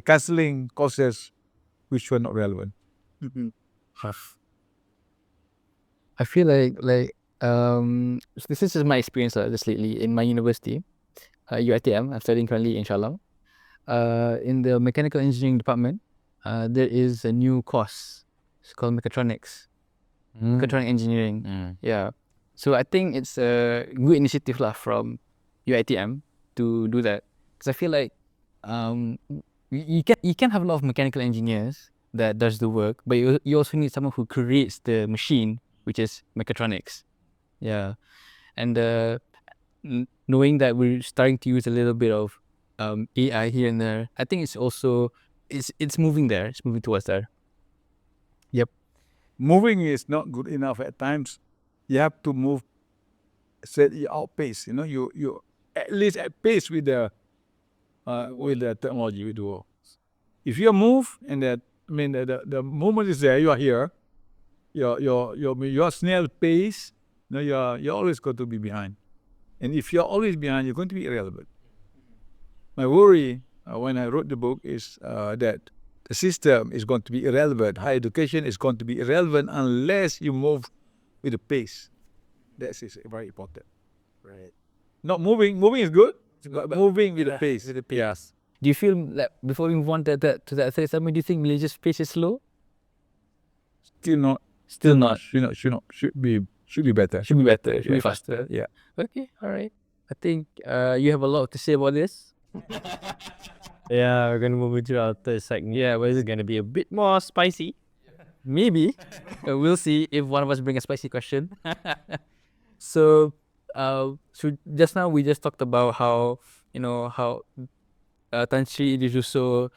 cancelling courses which were not relevant. I feel like this is just my experience just lately in my university, UiTM. I'm studying currently, inshallah. In the mechanical engineering department, there is a new course. It's called mechatronics, mechatronic engineering. Yeah. So I think it's a good initiative lah from UiTM to do that, because I feel like you can have a lot of mechanical engineers that does the work, but you also need someone who creates the machine, which is mechatronics. Yeah. And knowing that we're starting to use a little bit of AI here and there, I think it's also it's moving there. It's moving towards there. Yep. Moving is not good enough at times. You have to move, set you outpace. You at least at pace with the technology we do. If you move and the movement is there, you are here. Your snail pace, you're always going to be behind. And if you're always behind, you're going to be irrelevant. My worry when I wrote the book is that the system is going to be irrelevant. Higher education is going to be irrelevant unless you move with the pace. That is very important. Right. Not moving is good, but moving with the pace. Yes. Do you feel like before we move on to that third segment, do you think Malaysia's pace is slow? Still not. Should be better. Should be better. Should be faster. Yeah. Okay. All right. I think you have a lot to say about this. Yeah, we're gonna move into our third segment. Yeah, where it's gonna be a bit more spicy. Maybe. We'll see if one of us bring a spicy question. So just now we just talked about how Tan Sri Idris Jusoh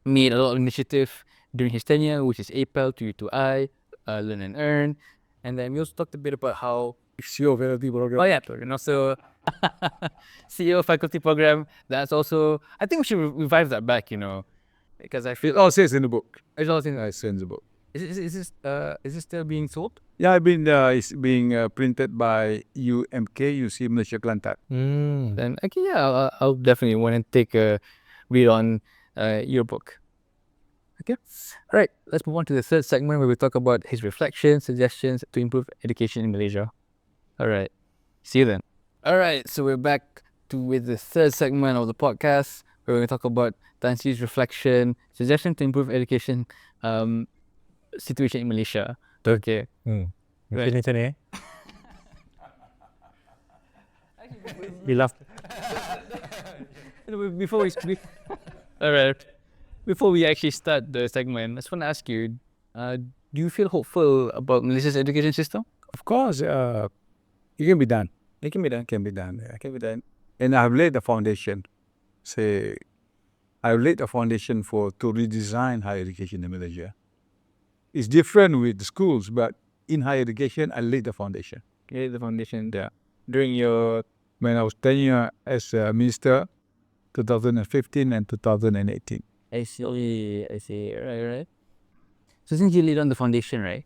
made a lot of initiative during his tenure, which is APEL, 2U2I, Learn and Earn. And then we also talked a bit about how CEO of faculty program. Oh yeah, and also CEO faculty program. That's also, I think we should revive that back, because I It feel all says in the book. it's all in. I say in the book. Is this still being sold? Yeah, it's being printed by UMK, UC Malaysia Kelantan. Then okay, yeah, I'll definitely want to take a read on your book. Okay, all right. Let's move on to the third segment where we talk about his reflections, suggestions to improve education in Malaysia. All right, see you then. All right, so we're back with the third segment of the podcast where we're going to talk about Tan Sri's reflection, suggestion to improve education situation in Malaysia. Okay. Right. Macam ni We laugh. Before all right. Before we actually start the segment, I just want to ask you, do you feel hopeful about Malaysia's education system? Of course, it can be done. It can be done. Yeah, it can be done. And I've laid the foundation. I've laid the foundation to redesign higher education in Malaysia. It's different with the schools, but in higher education, I laid the foundation. Okay, the foundation. Yeah. When I was tenure as a minister, 2015 and 2018. I see. Right. So since you laid on the foundation, right?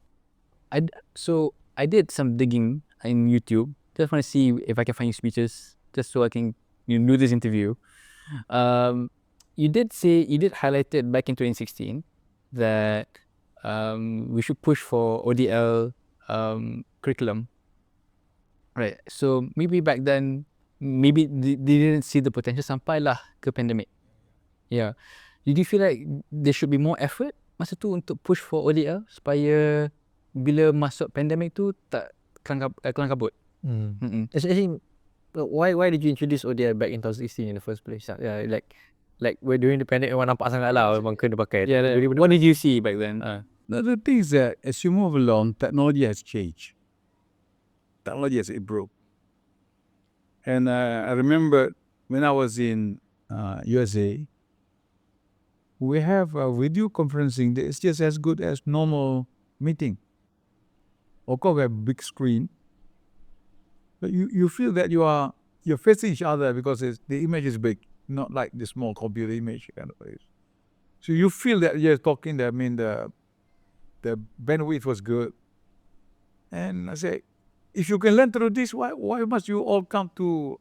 I did some digging in YouTube. Just want to see if I can find your speeches, just so I can do this interview. You did highlight it back in 2016 that we should push for ODL curriculum. Right. So maybe back then, maybe they didn't see the potential sampai lah ke pandemic. Yeah. Did you feel like there should be more effort masa tu untuk push for ODL supaya bila masuk pandemic tu tak kelang kabut? Actually, why did you introduce ODI back in 2016 in the first place? Yeah, like we're during the pandemic, memang nampak sangat lah memang kena pakai. Yeah, what did you see back then? The thing is that as you move along, technology has changed. Technology has improved. And I remember when I was in USA, we have a video conferencing that is just as good as normal meeting. Of course, we have a big screen. But you feel that you're facing each other because the image is big, not like the small computer image kind of place. So you feel that you're talking. I mean, the bandwidth was good. And I say, if you can learn through this, why must you all come to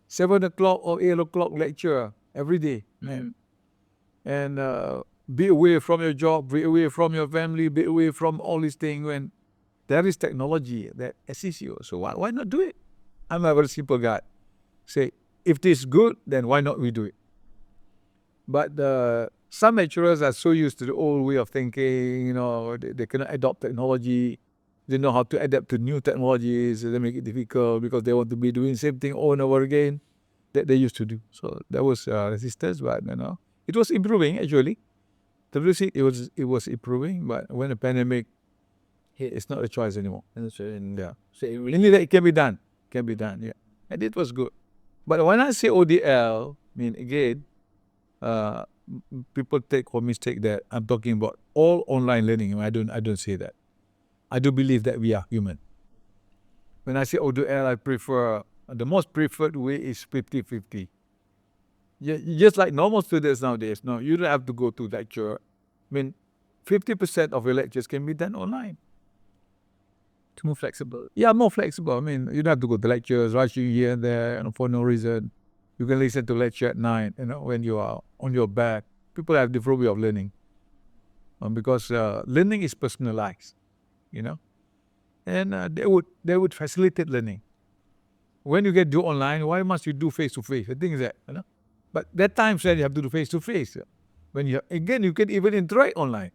7 o'clock or 8 o'clock lecture every day? And be away from your job, be away from your family, be away from all these things when there is technology that assists you. So why not do it? I'm a very simple guy. Say, if this is good, then why not we do it? But some lecturers are so used to the old way of thinking, they cannot adopt technology. They know how to adapt to new technologies. They make it difficult because they want to be doing the same thing over and over again that they used to do. So there was resistance, but it was improving actually. It was improving, but when the pandemic hit, it's not a choice anymore. Yeah. So really that it can be done. Yeah. And it was good. But when I say ODL, I mean again, people take or mistake that I'm talking about all online learning. I don't say that. I do believe that we are human. When I say ODL, I prefer, the most preferred way is 50-50. Just like normal students nowadays, no, you don't have to go to lecture. I mean, 50% of your lectures can be done online. It's more flexible. Yeah, more flexible. I mean, you don't have to go to lectures, rushing here and there, for no reason. You can listen to lecture at night, when you are on your back. People have different way of learning. Because learning is personalized, and they would facilitate learning. When you get do online, why must you do face-to-face? The thing is that, But that time said you have to do face-to-face. When you can even interact online.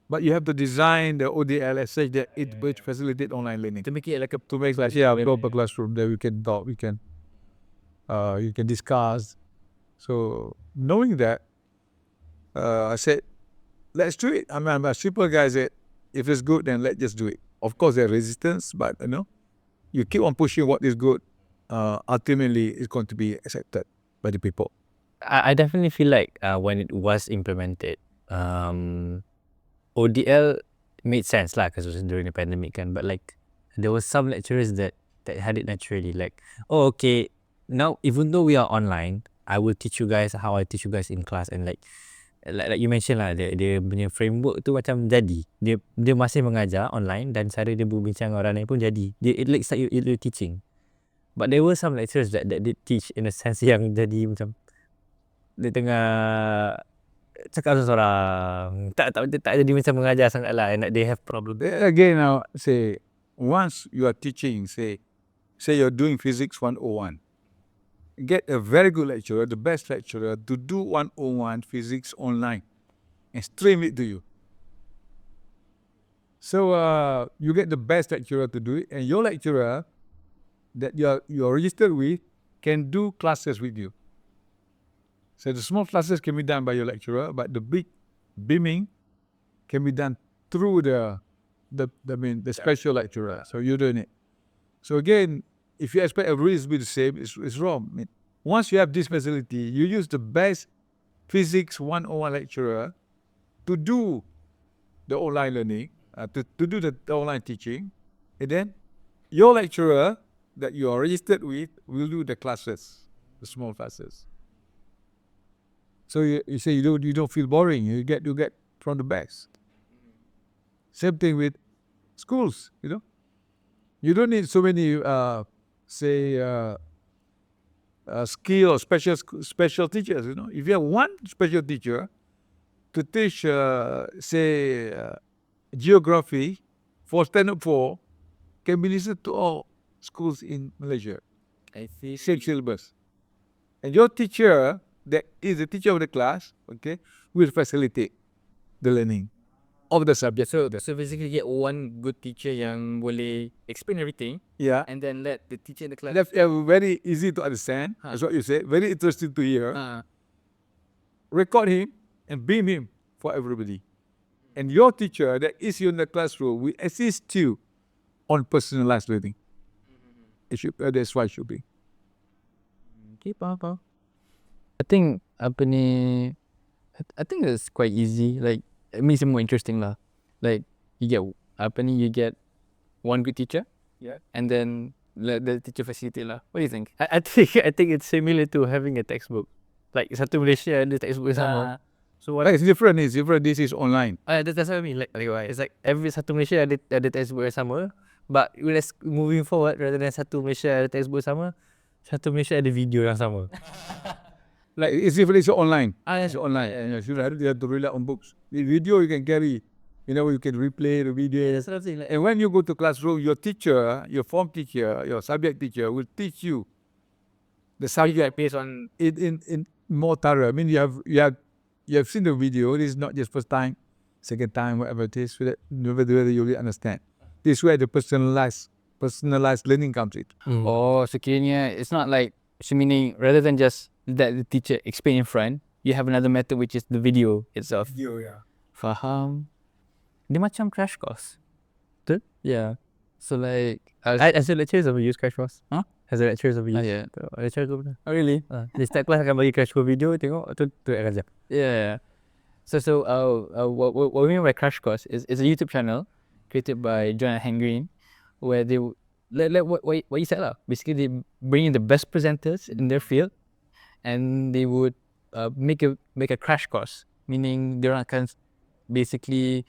But you have to design the ODL as such that it would facilitate online learning. To make it like a proper classroom that we can talk, you can discuss. So knowing that, I said, let's do it. I'm a simple guy. Said, if it's good, then let's just do it. Of course, there's resistance, but you keep on pushing what is good. Ultimately, it's going to be accepted by the people. I definitely feel like when it was implemented, ODL made sense lah because it was during the pandemic, but like there was some lecturers that had it naturally. Like, oh, okay, now even though we are online, I will teach you guys how I teach you guys in class, and like you mentioned lah, dia punya framework tu macam jadi. Dia masih mengajar online dan cara dia berbincang dengan orang lain pun jadi. It looks like you're teaching. But there were some lecturers that did teach in a sense yang jadi macam dia tengah cakap seorang, tak jadi macam mengajar sangat lah, and they have problem. Again, now say once you are teaching, say you're doing physics 101, get a very good lecturer, the best lecturer, to do 101 physics online and stream it to you. So you get the best lecturer to do it, and your lecturer that you're registered with can do classes with you. So the small classes can be done by your lecturer, but the big beaming can be done through the special lecturer. So you're doing it. So again, if you expect everybody to be the same, it's wrong. I mean, once you have this facility, you use the best physics 101 lecturer to do the online learning, to do the online teaching, and then your lecturer that you are registered with will do the classes, the small classes. So you say you don't feel boring. You get from the best. Same thing with schools. You don't need so many skill or special teachers. If you have one special teacher to teach geography for standard 4, can be listened to all schools in Malaysia. I see. Same syllabus. And your teacher, that is the teacher of the class, okay, will facilitate the learning of the subject. So basically get one good teacher yang boleh explain everything, yeah, and then let the teacher in the class. that's very easy to understand. That's what you say. Very interesting to hear. Record him and beam him for everybody. And your teacher that is in the classroom will assist you on personalized learning. That's why it should be. Okay, faham. I think I think it's quite easy. Like it makes it more interesting lah. Like you get one good teacher, yeah, and then let the teacher facilitate lah. What do you think? I think it's similar to having a textbook. Like satu Malaysia ada textbook sama. So what is different? It's different. This is online. That's what I mean. Like it's like every satu Malaysia ada textbook yang sama. But let's moving forward, rather than satu Malaysia ada textbook sama, satu Malaysia ada video yang sama. Like it's different. It's online. It's online. And you have to rely on books. The video you can carry. You can replay the video. That's what I'm saying. Like, and when you go to classroom, your teacher, your form teacher, your subject teacher will teach you the subject based on in more thorough. I mean, you have seen the video. This is not just first time, second time, whatever it is. Whether you really understand. This is where the personalized learning comes in. Oh, so kiranya it's not like, so meaning rather than just let the teacher explain in front, you have another method which is the video itself. Video, yeah. Faham. dia macam crash course. Betul? Yeah. So like As the lecturers ever use crash course? Huh? Has the lecturers ever used? yeah. Lecturers tu pernah. Oh really? Dia start kelas akan bagi crash course video, tengok tu akan ajar. Yeah. So what we mean by crash course is a YouTube channel created by John and Hank Green, where they let what you said lah. Basically, they bring in the best presenters in their field, and they would make a crash course, meaning they akan basically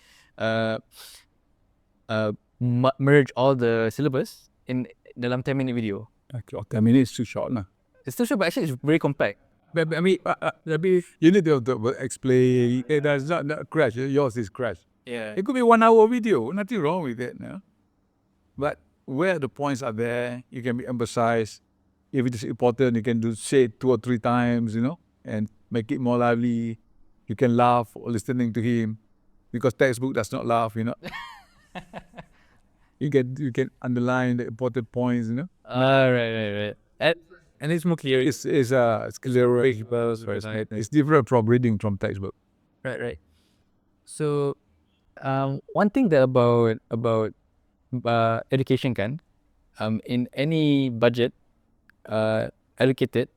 merge all the syllabus in dalam 10-minute video. Okay, 10 minutes too short lah. It's still short, but actually it's very compact. But I mean, you need to explain. That's not crash. Yours is crash. Yeah. It could be 1 hour video. Nothing wrong with it. No? But where the points are there, you can be emphasized. If it is important, you can say it 2 or 3 times, and make it more lively. You can laugh listening to him, because textbook does not laugh. You can underline the important points. Right. And it's more clear. It's clearer. It's different from reading from textbook. Right. So, one thing that about education kan, in any budget allocated,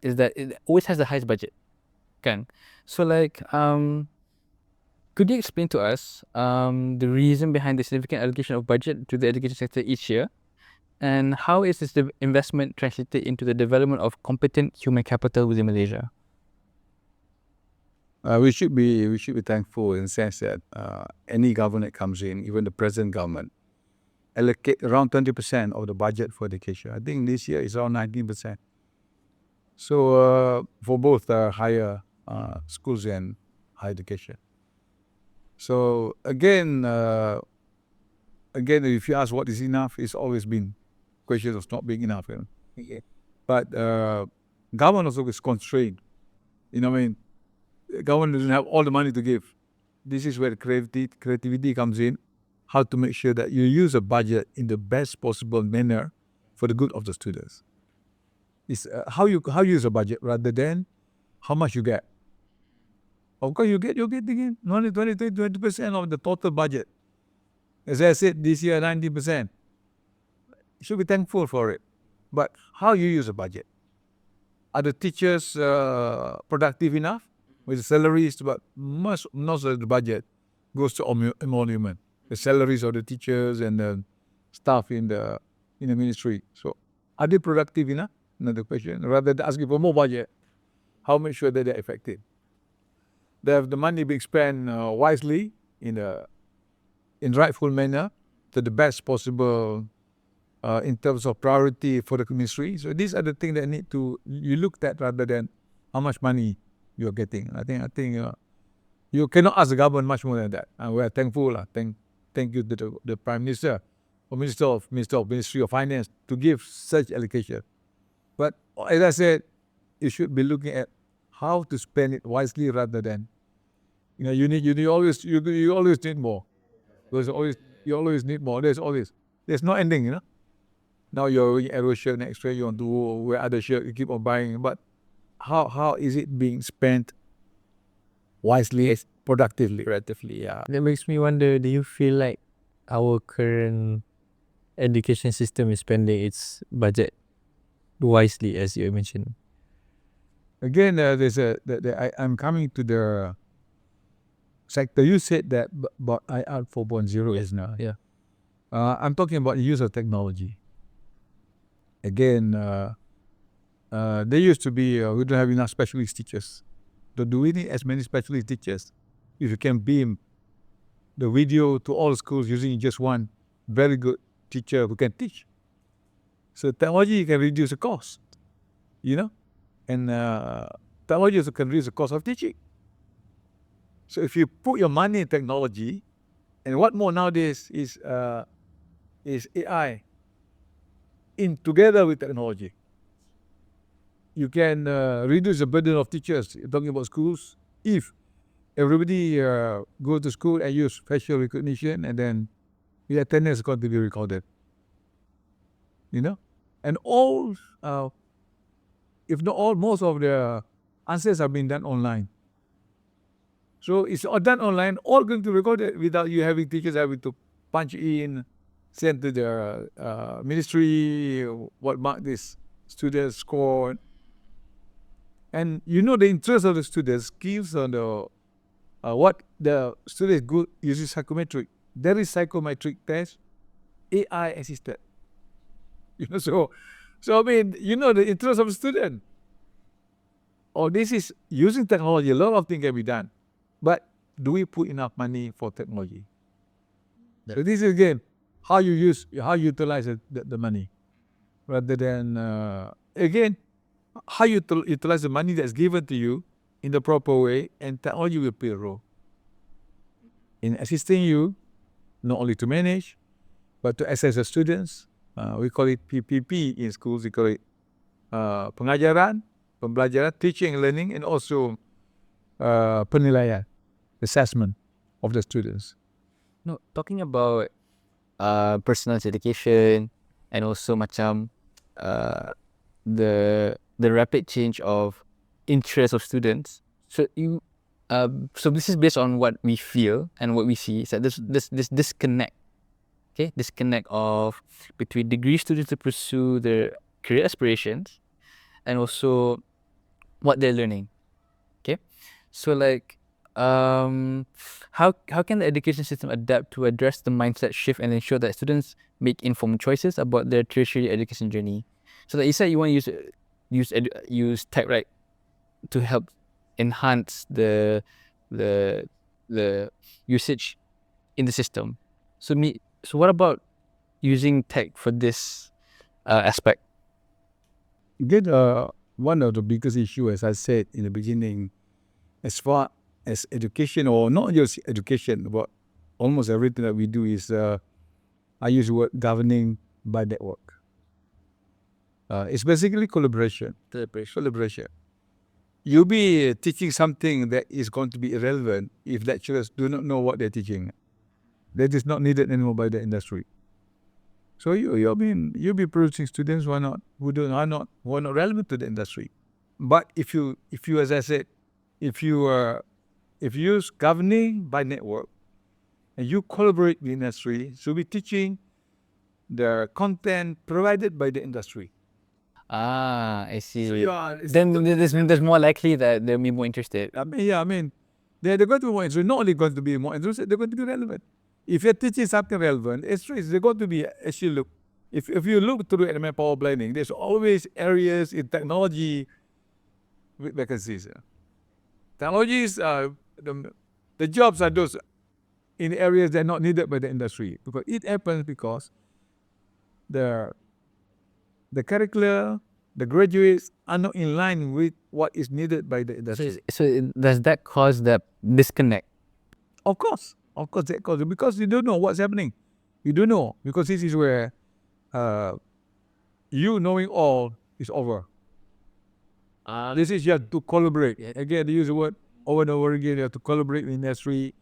is that it always has the highest budget, kan? So like, could you explain to us the reason behind the significant allocation of budget to the education sector each year, And how is this investment translated into the development of competent human capital within Malaysia? We should be thankful in the sense that any government comes in, even the present government, allocate around 20% of the budget for education. I think this year is around 19%. So for both higher schools and higher education. So again, if you ask what is enough, it's always been questions of not being enough. But government also is constrained. You know what I mean? Government doesn't have all the money to give. This is where creativity comes in. How to make sure that you use a budget in the best possible manner for the good of the students. It's how you use a budget rather than how much you get. Of course, you get again only 20% of the total budget. As I said, this year 90%. You should be thankful for it. But how you use a budget? Are the teachers productive enough with the salaries? But most of the budget goes to emolument, the salaries of the teachers and the staff in the ministry. So, are they productive enough? Another question. Rather than asking for more budget, how make sure that they're effective? They have the money being spent wisely in rightful manner to the best possible in terms of priority for the ministry. So these are the things that need to you look at rather than how much money you're getting. I think you cannot ask the government much more than that. And we are thankful. Thank you to the Prime Minister or Ministry of Finance to give such allocation. But as I said, you should be looking at how to spend it wisely rather than you always need more. You always need more. There's no ending. Now you're wearing arrow shirt, next year you want to wear other shirt, you keep on buying. But how is it being spent wisely, productively? Yeah. That makes me wonder, do you feel like our current education system is spending its budget wisely, as you mentioned? Again, I'm coming to the sector. You said that about IR 4.0 is now. Yeah. I'm talking about the use of technology. Again, there used to be, we don't have enough specialist teachers. So do we need as many specialist teachers? If you can beam the video to all schools using just one very good teacher who can teach. So technology can reduce the cost, and technology also can reduce the cost of teaching. So if you put your money in technology, and what more nowadays is AI, together with technology, you can reduce the burden of teachers. You're talking about schools. If everybody go to school and use facial recognition, and then your attendance is going to be recorded. And all, if not all, most of the answers have been done online. So it's all done online, all going to be recorded without you having teachers having to punch in, send to the ministry, what mark this student scored. And the interest of the students gives on the what the student is good using psychometric. There is psychometric test, AI assisted. So I mean, the interest of the student. This is using technology. A lot of things can be done, but do we put enough money for technology? So this is again how you utilize the money, rather than again how you utilize the money that's given to you in the proper way, and technology will play a role in assisting you not only to manage but to assess the students. We call it PPP in schools. We call it pengajaran, pembelajaran, teaching and learning, and also penilaian, assessment of the students. No, talking about personalized education and also macam the rapid change of interest of students. So so this is based on what we feel and what we see. Is that this disconnect, disconnect of between degree students to pursue their career aspirations and also what they're learning. So like How can the education system adapt to address the mindset shift and ensure that students make informed choices about their tertiary education journey? So that you said you want to use tech, right, to help enhance the usage in the system. So what about using tech for this aspect? Again, one of the biggest issues, as I said in the beginning, as far as education, or not just education, but almost everything that we do is, I use the word governing by network. It's basically collaboration. Collaboration. You'll be teaching something that is going to be irrelevant if lecturers do not know what they're teaching. That is not needed anymore by the industry. So you'll be producing students who are not relevant to the industry. But if you, as I said, if you use governing by network and you collaborate with the industry, so we're teaching the content provided by the industry. I see. So Then there's more likely that they'll be more interested. I mean, they're going to be more interested. Not only going to be more interested, they're going to be relevant. If you're teaching something relevant, it's true, they're going to be actually look. If you look through element power planning, there's always areas in technology with vacancies. Technologies, the jobs are those in areas that are not needed by the industry, because it happens because the curricula, the graduates are not in line with what is needed by the industry. So does that cause that disconnect? Of course, that causes, because you don't know what's happening. You don't know, because this is where you knowing all is over. This is, you have to collaborate. Again, they use the word over and over again. You have to collaborate with industry.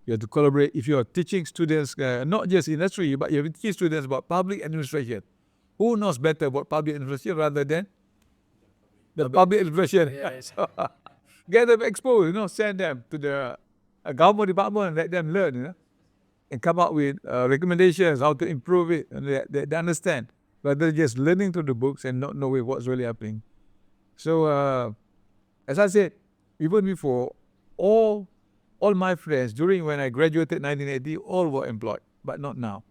You have to collaborate if you are teaching students, not just industry, but you have to teach students about public administration. Who knows better about public administration rather than the public administration? So, get them exposed, send them to the government department and let them learn, and come up with recommendations how to improve it, and they understand, rather than just learning through the books and not knowing what's really happening. So, as I said, even before, all my friends during when I graduated in 1980, all were employed, but not now.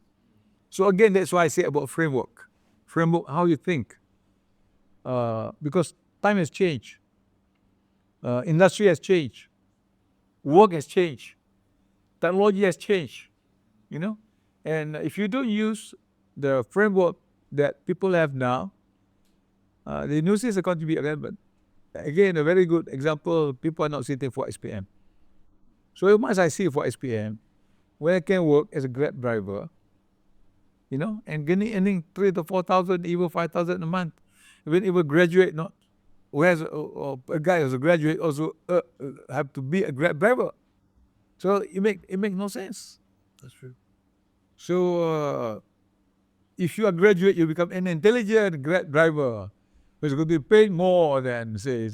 So again, that's why I say about framework, how you think, because time has changed, industry has changed, work has changed, technology has changed, and if you don't use the framework that people have now, the universities are going to be irrelevant. Again, a very good example, people are not sitting for SPM. So how much I see for SPM, when I can work as a Grab driver, and earning 3,000 to 4,000, even 5,000 a month. When you graduate, whereas a guy who's a graduate also have to be a Grab driver. So it make no sense. That's true. So if you are graduate, you become an intelligent Grab driver, who's going to be paid more than say.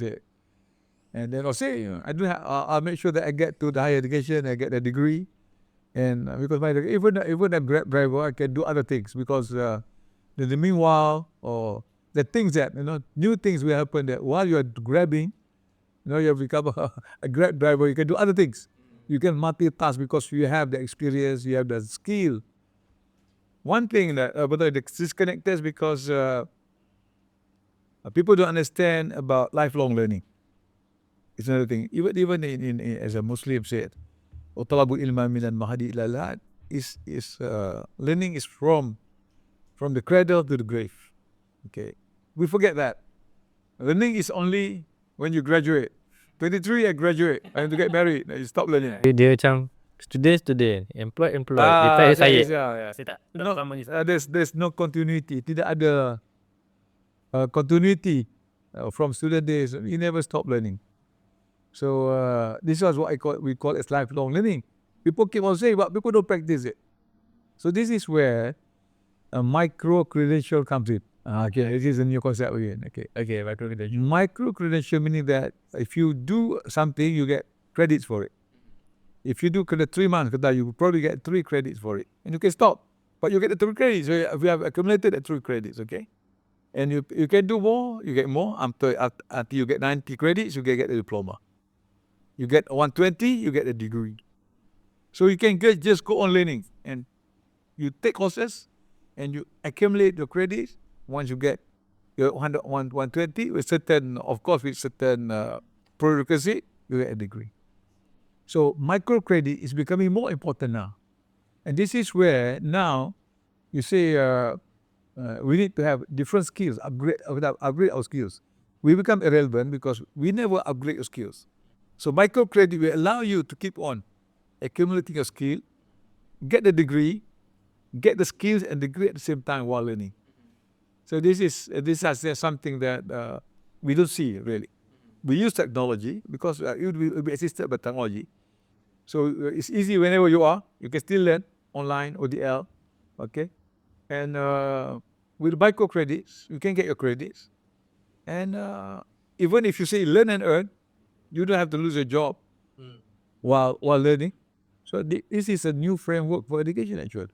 And then I'll say, I'll make sure that I get to the higher education, I get a degree. And because even a Grab driver, I can do other things, because in the meanwhile, or the things that, new things will happen, that while you are grabbing, you have become a Grab driver, you can do other things. You can multitask because you have the experience, you have the skill. One thing that the disconnect is because people don't understand about lifelong learning. It's another thing. Even in as a Muslim said, "Utalabul ilma minan mahdi ila lahad," is learning is from the cradle to the grave. Okay, we forget that. Learning is only when you graduate. 23, I graduate. I have to get married. You stop learning. Dia macam student, employed. Retire saya. Yeah. Saya tak No, sama ni. there's no continuity. Tidak ada continuity from student days. You never stop learning. So this is what we call as lifelong learning. People keep on saying, but people don't practice it. So this is where a micro-credential comes in. Okay, this is a new concept again. Okay, micro-credential. Micro-credential meaning that if you do something, you get credits for it. If you do 3 months, you probably get 3 credits for it. And you can stop, but you get the 3 credits. So we have accumulated the 3 credits, okay? And you can do more, you get more. Until you get 90 credits, you can get the diploma. You get 120, you get a degree. So you can just go on learning, and you take courses and you accumulate your credits. Once you get your 120 with certain, of course, with certain prerequisite, you get a degree. So microcredit is becoming more important now. And this is where now you say we need to have different skills, upgrade our skills. We become irrelevant because we never upgrade your skills. So microcredit will allow you to keep on accumulating a skill, get the degree, get the skills and degree at the same time while learning. So this is something that we don't see really. We use technology because it will be assisted by technology. So it's easy whenever you are. You can still learn online, ODL, okay? And with microcredits, you can get your credits. And even if you say learn and earn, you don't have to lose your job while learning. So this is a new framework for education actually.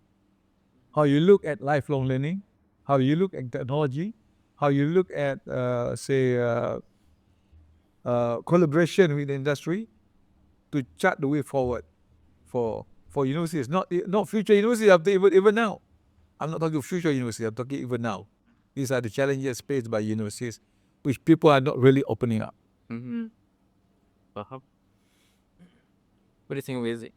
How you look at lifelong learning, how you look at technology, how you look at collaboration with the industry to chart the way forward for universities, not future universities. Even now, I'm not talking future universities. I'm talking even now. These are the challenges faced by universities, which people are not really opening up. What do you think, Wizi?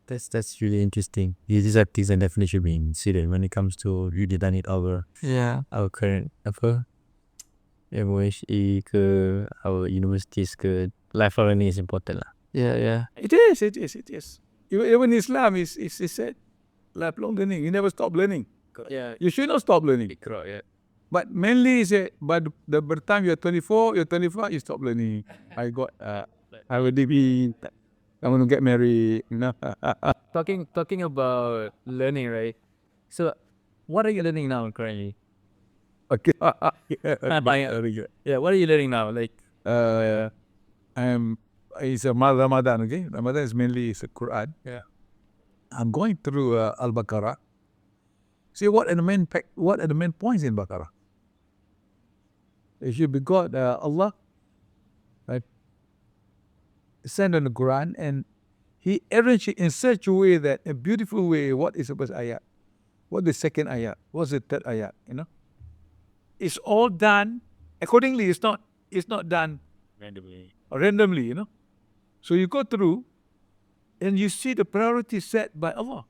That's really interesting. These are things that definitely should be considered when it comes to redesigning our current MOHE ke our universities ke lifelong learning is important lah. Yeah. It is. Even Islam is said lifelong learning. You never stop learning. Yeah. You should not stop learning. Yeah. But mainly is by the time you're 24, you're 25, you stop learning. I already be. I'm going to get married. Talking about learning, right? So, what are you learning now currently? Okay. Yeah, what are you learning now? Like, It's a Ramadan, okay? Ramadan is mainly a Quran. Yeah. I'm going through Al-Baqarah. See, what are the main points in Baqarah? It should be God, Allah, right? Sent on the Quran, and He arranged it in such a way that a beautiful way. What is the first ayat? What the second ayat? What's the third ayat? It's all done accordingly. It's not done randomly. So you go through, and you see the priorities set by Allah.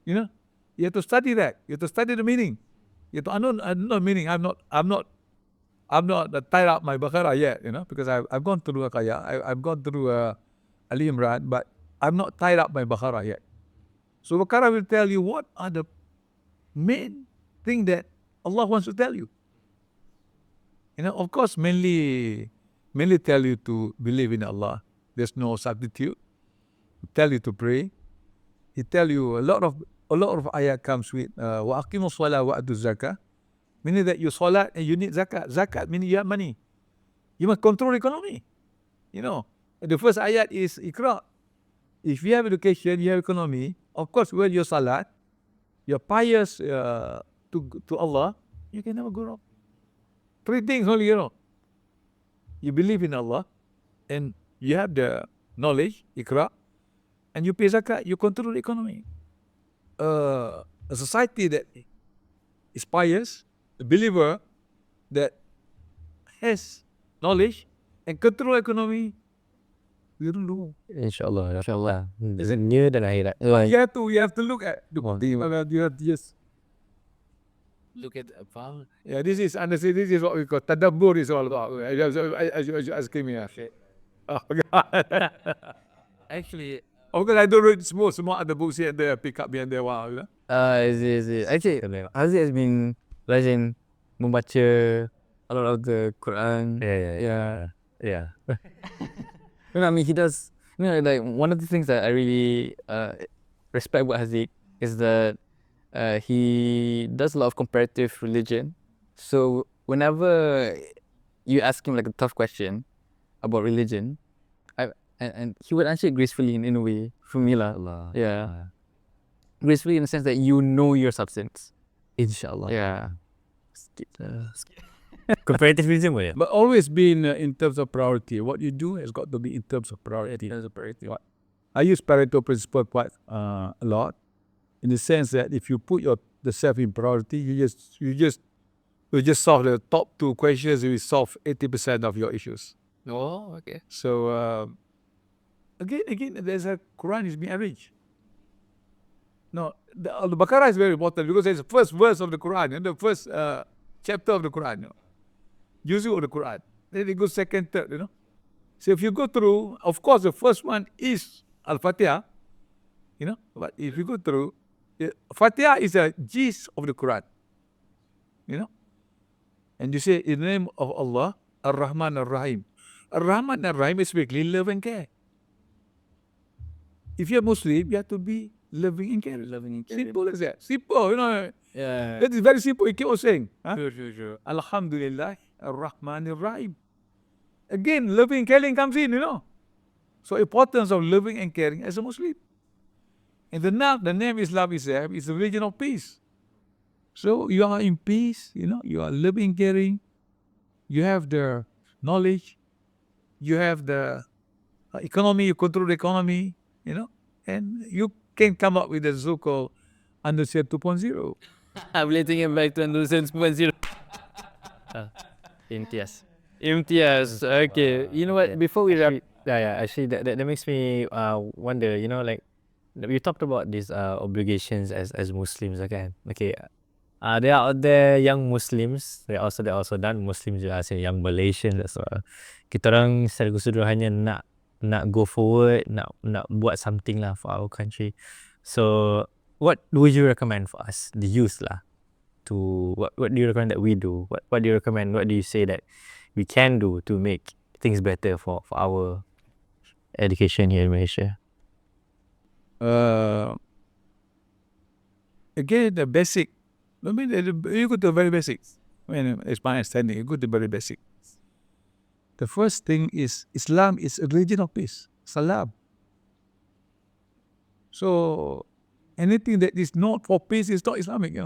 You have to study that. You have to study the meaning. You have to know the meaning. I'm not tied up my Baqarah yet, because I've gone through Al-Qaya, I've gone through Ali Imran, but I'm not tied up my Baqarah yet. So Baqarah will tell you what are the main thing that Allah wants to tell you. Of course, mainly tell you to believe in Allah. There's no substitute. Tell you to pray. He tell you a lot of ayat comes with wa aqimus salat wa atu zakah, meaning that you salat and you need zakat. Zakat meaning you have money. You must control economy. The first ayat is Iqra. If you have education, you have economy. Of course, when you salat, you're pious to Allah, you can never go wrong. Three things only, You believe in Allah, and you have the knowledge, Iqra, and you pay zakat, you control the economy. A society that is pious, a believer that has knowledge and control economy, we don't know. Inshallah. Is it near dan akhirat? You have to look at you have to just look at the power. yeah. This is what we call tadabbur is all about. As you asking me, oh God. Actually, Of course, I don't read small other books here and there, pick up here and there. Wow, is actually Aziz has been rajin membaca a lot of the Quran. Yeah. I mean, he does. Like one of the things that I really respect about Haziq is that he does a lot of comparative religion. So whenever you ask him like a tough question about religion, and he would answer it gracefully in a way for me lah. Yeah. Gracefully in the sense that you know your substance. Inshallah. Yeah. Comparativism boleh? But always been in terms of priority. What you do has got to be in terms of priority. What? I use Pareto principle quite a lot, in the sense that if you put the self in priority, you just solve the top 2 questions. You solve 80% of your issues. Oh, okay. So again, there's a Quran is being arranged. No, the Al-Baqarah is very important because it's the first verse of the Quran and the first chapter of the Quran. Usually of the Quran. Then it goes second, third. So if you go through, of course, the first one is Al-Fatiha. But if you go through, Fatiha is a gist of the Quran. And you say, in the name of Allah, Ar-Rahman Ar-Rahim. Ar-Rahman Ar-Rahim is basically love and care. If you're Muslim, you have to be loving and caring. Simple as that. Simple, Yeah. That is very simple. You keep on saying. Sure. Alhamdulillah, Ar-Rahman Ar-Rahim. Again, loving and caring comes in, So importance of loving and caring as a Muslim. And the name Islam is the religion of peace. So you are in peace, you are loving, caring. You have the knowledge. You have the economy, you control the economy, and you can come up with the so-called Understand 2.0. I'm letting him back to Understand 2.0. Imtiaz. Imtiaz. Okay. You know what? Before we wrap, Actually, that makes me wonder. Like we talked about these obligations as Muslims, okay? There are out there young Muslims. There are also non-Muslims juga, say young Malaysians as well. Kita orang secara keseluruhannya nak go forward, nak buat something lah for our country. So what would you recommend for us, the youth lah? What do you recommend that we do? What do you recommend? What do you say that we can do to make things better for our education here in Malaysia? Again, the basic. You go to the very basics. It's my understanding. You go to the very basics. The first thing is Islam is a religion of peace. Salam. So anything that is not for peace is not Islamic.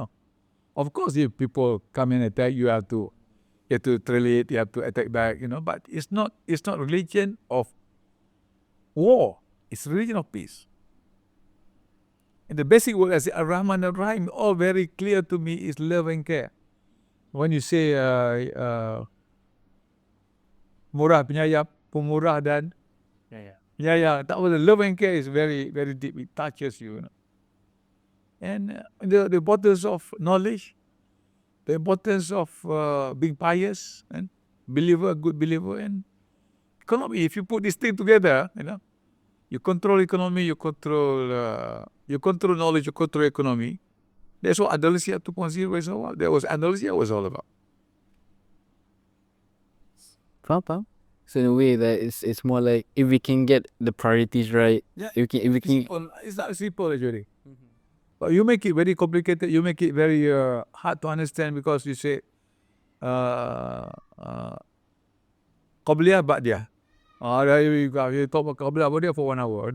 Of course, if people come and attack, you have to retaliate. You have to attack back. But it's not religion of war. It's religion of peace. And the basic word, as Ar-Rahman Ar-Rahim, all very clear to me, is love and care. When you say murah, penyayang, pemurah dan penyayang, that was the love and care is very, very deep. It touches you. And the importance of knowledge, the importance of being pious and good believer, and economy. If you put this thing together, you control economy, you control knowledge, you control economy. That's what Andalusia 2.0 is all about. That was Andalusia was all about. Faham. So in a way that it's more like if we can get the priorities right, if we can. It's not simple actually. But you make it very complicated. You make it very hard to understand because you say Qabliyah Ba'diyah. You talk about Qabliyah Ba'diyah for 1 hour.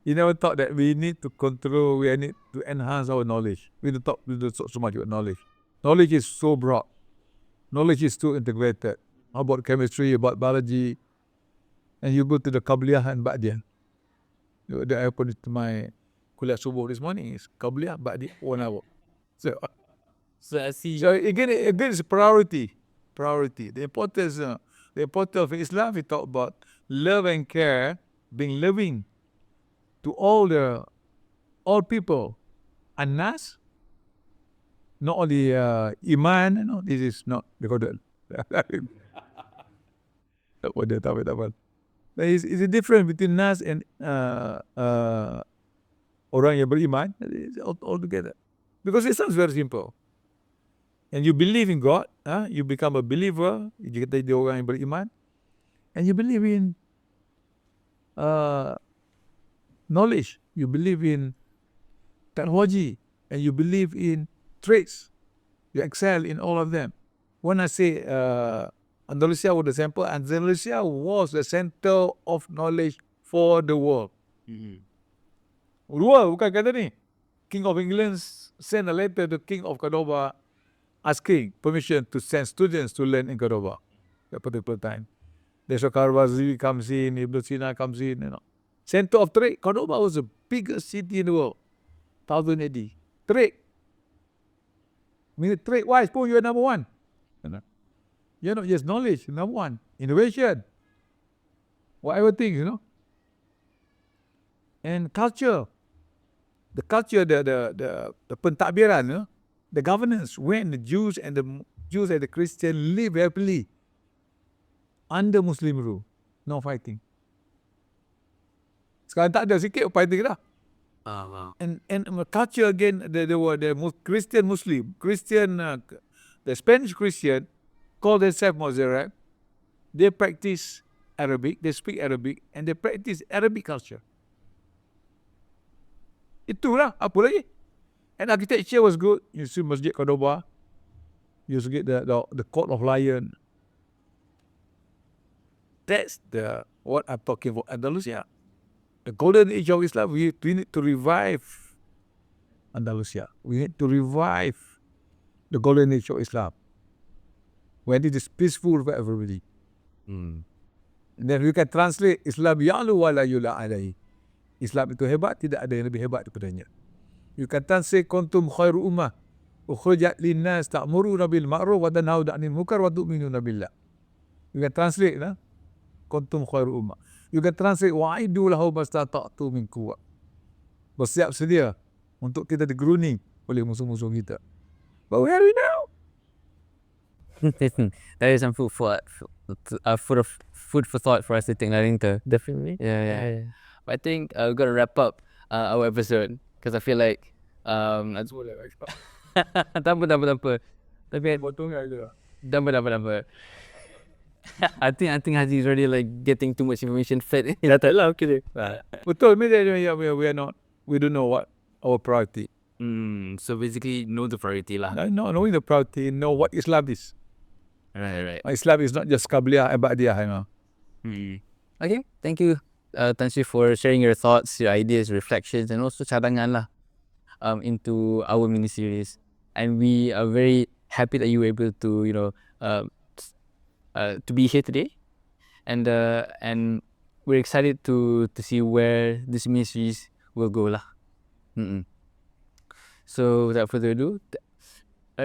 You never thought that we need to control, we need to enhance our knowledge. We don't talk so much about knowledge. Knowledge is so broad. Knowledge is too integrated. How about chemistry, about biology? And you go to the Qabliyah and Ba'diyah. That happened to my kuliah subuh this morning. Is Qabliyah, Ba'diyah, 1 hour. So I see. So again, it's priority. The importance of Islam, we talk about love and care, being loving to all people, and nas, not only iman. This is not recorded. It's a difference between nas and orang yang beriman. It's all together, because it sounds very simple. And you believe in God, you become a believer, you jadi orang yang beriman, and you believe in knowledge, you believe in technology, and you believe in trades. You excel in all of them. When I say Andalusia was the example, Andalusia was the center of knowledge for the world. World, bukan kata ni. King of England sent a letter to King of Cordoba asking permission to send students to learn in Cordoba at particular time. That's why Carvazzi comes in, Ibn Sina comes in, Center of trade, Cordoba was the biggest city in the world, 1000 AD. Trade. Trade-wise, you're number one. You're not just knowledge, number one. Innovation. Whatever things, And culture. The culture, the pentadbiran, the governance, when the Jews and the Christians live happily under Muslim rule, no fighting. Sekarang tak ada, sikit fighting dah. Wow. And culture again, there were the Christian Muslim, the Spanish Christian call themselves Mozarab. They practice Arabic, they speak Arabic, and they practice Arabic culture. Itulah, apa lagi? And architecture was good. You see Masjid Cordoba. You see the Court of Lion. That's what I'm talking about. Andalusia. The golden age of Islam, we need to revive Andalusia. We need to revive the golden age of Islam. When it is peaceful for everybody. And then we can translate Islam ya'lu wa la yula alaihi. Islam itu hebat, tidak ada yang lebih hebat daripadanya. You can translate kuntum khairu ummah ukhrijat linnas ta'muruna bil ma'ruf wa tanhauna 'anil munkar wa tu'minuna billah. You can translate kuntum khairu ummah. You can translate wa'idu lahu mastata'tu min quwwah. Bersiap sedia untuk kita digeruni oleh musuh-musuh kita. But where are we now? That is some food for thought for us to think. I think Definitely. yeah. But I think we're gonna wrap up our episode because I feel like tanpa. Tapi Potong aja. tanpa. I think Haji is already like getting too much information fed. Dah tak lah, okay. Betul, we don't know what our priority. So basically, know the priority lah. Knowing the priority, know what Islam is. Right. Islam is not just Qabliyah, Ibadiyah. Okay, thank you, Tan Sri, for sharing your thoughts, your ideas, reflections, and also cadangan lah into our mini series. And we are very happy that you were able to to be here today, and we're excited to see where this mini series will go lah. So without further ado,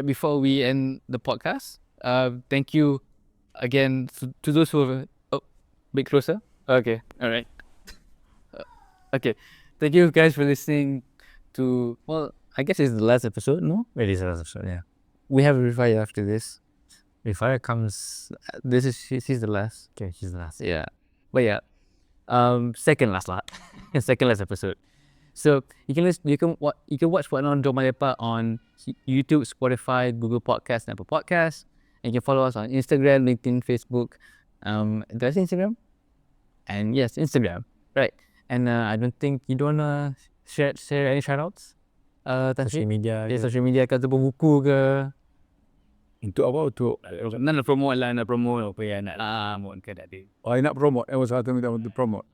before we end the podcast, thank you again to those who have a bit closer. Okay, all right. Okay, thank you guys for listening to. Well, I guess it's the last episode. No, It is a last episode, yeah. we have a refire after this. If fire comes, This is she's the last. okay, she's the last. Yeah, but yeah, second last lot, second last episode. So you can watch Whatnot Jom Malepa on YouTube, Spotify, Google Podcasts, and Apple Podcasts. And you can follow us on Instagram, LinkedIn, Facebook. Did I say Instagram? And yes, Instagram, right? And I don't think you don't share any shoutouts. Social media. Yeah, social media ke, ataupun buku ke. Untuk apa? Untuk Nak promote apa yang nak promote ke tadi. I nak promote. That was something I want to promote.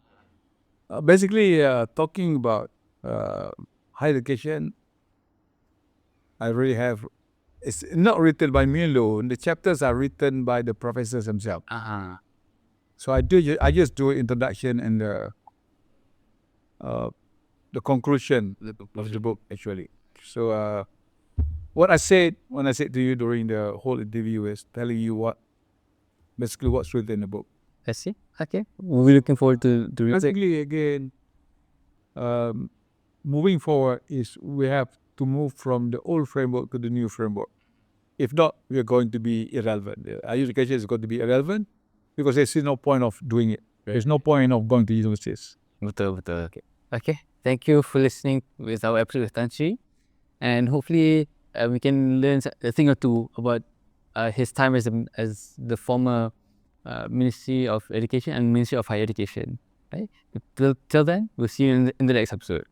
Basically, talking about higher education, I really have. It's not written by me alone. The chapters are written by the professors themselves. So I just do introduction and the conclusion of the book actually. So what I said when I said to you during the whole interview is telling you basically what's written in the book. I see. Okay, we're looking forward to read it. Basically, again, moving forward is we have to move from the old framework to the new framework. If not, we are going to be irrelevant. Higher education is going to be irrelevant because there's no point of doing it. There's no point of going to universities. Betul. Okay. Thank you for listening with our episode with Tan Sri, and hopefully we can learn a thing or two about his time as the former Ministry of Education and Ministry of Higher Education. Right? Till then, we'll see you in the next episode.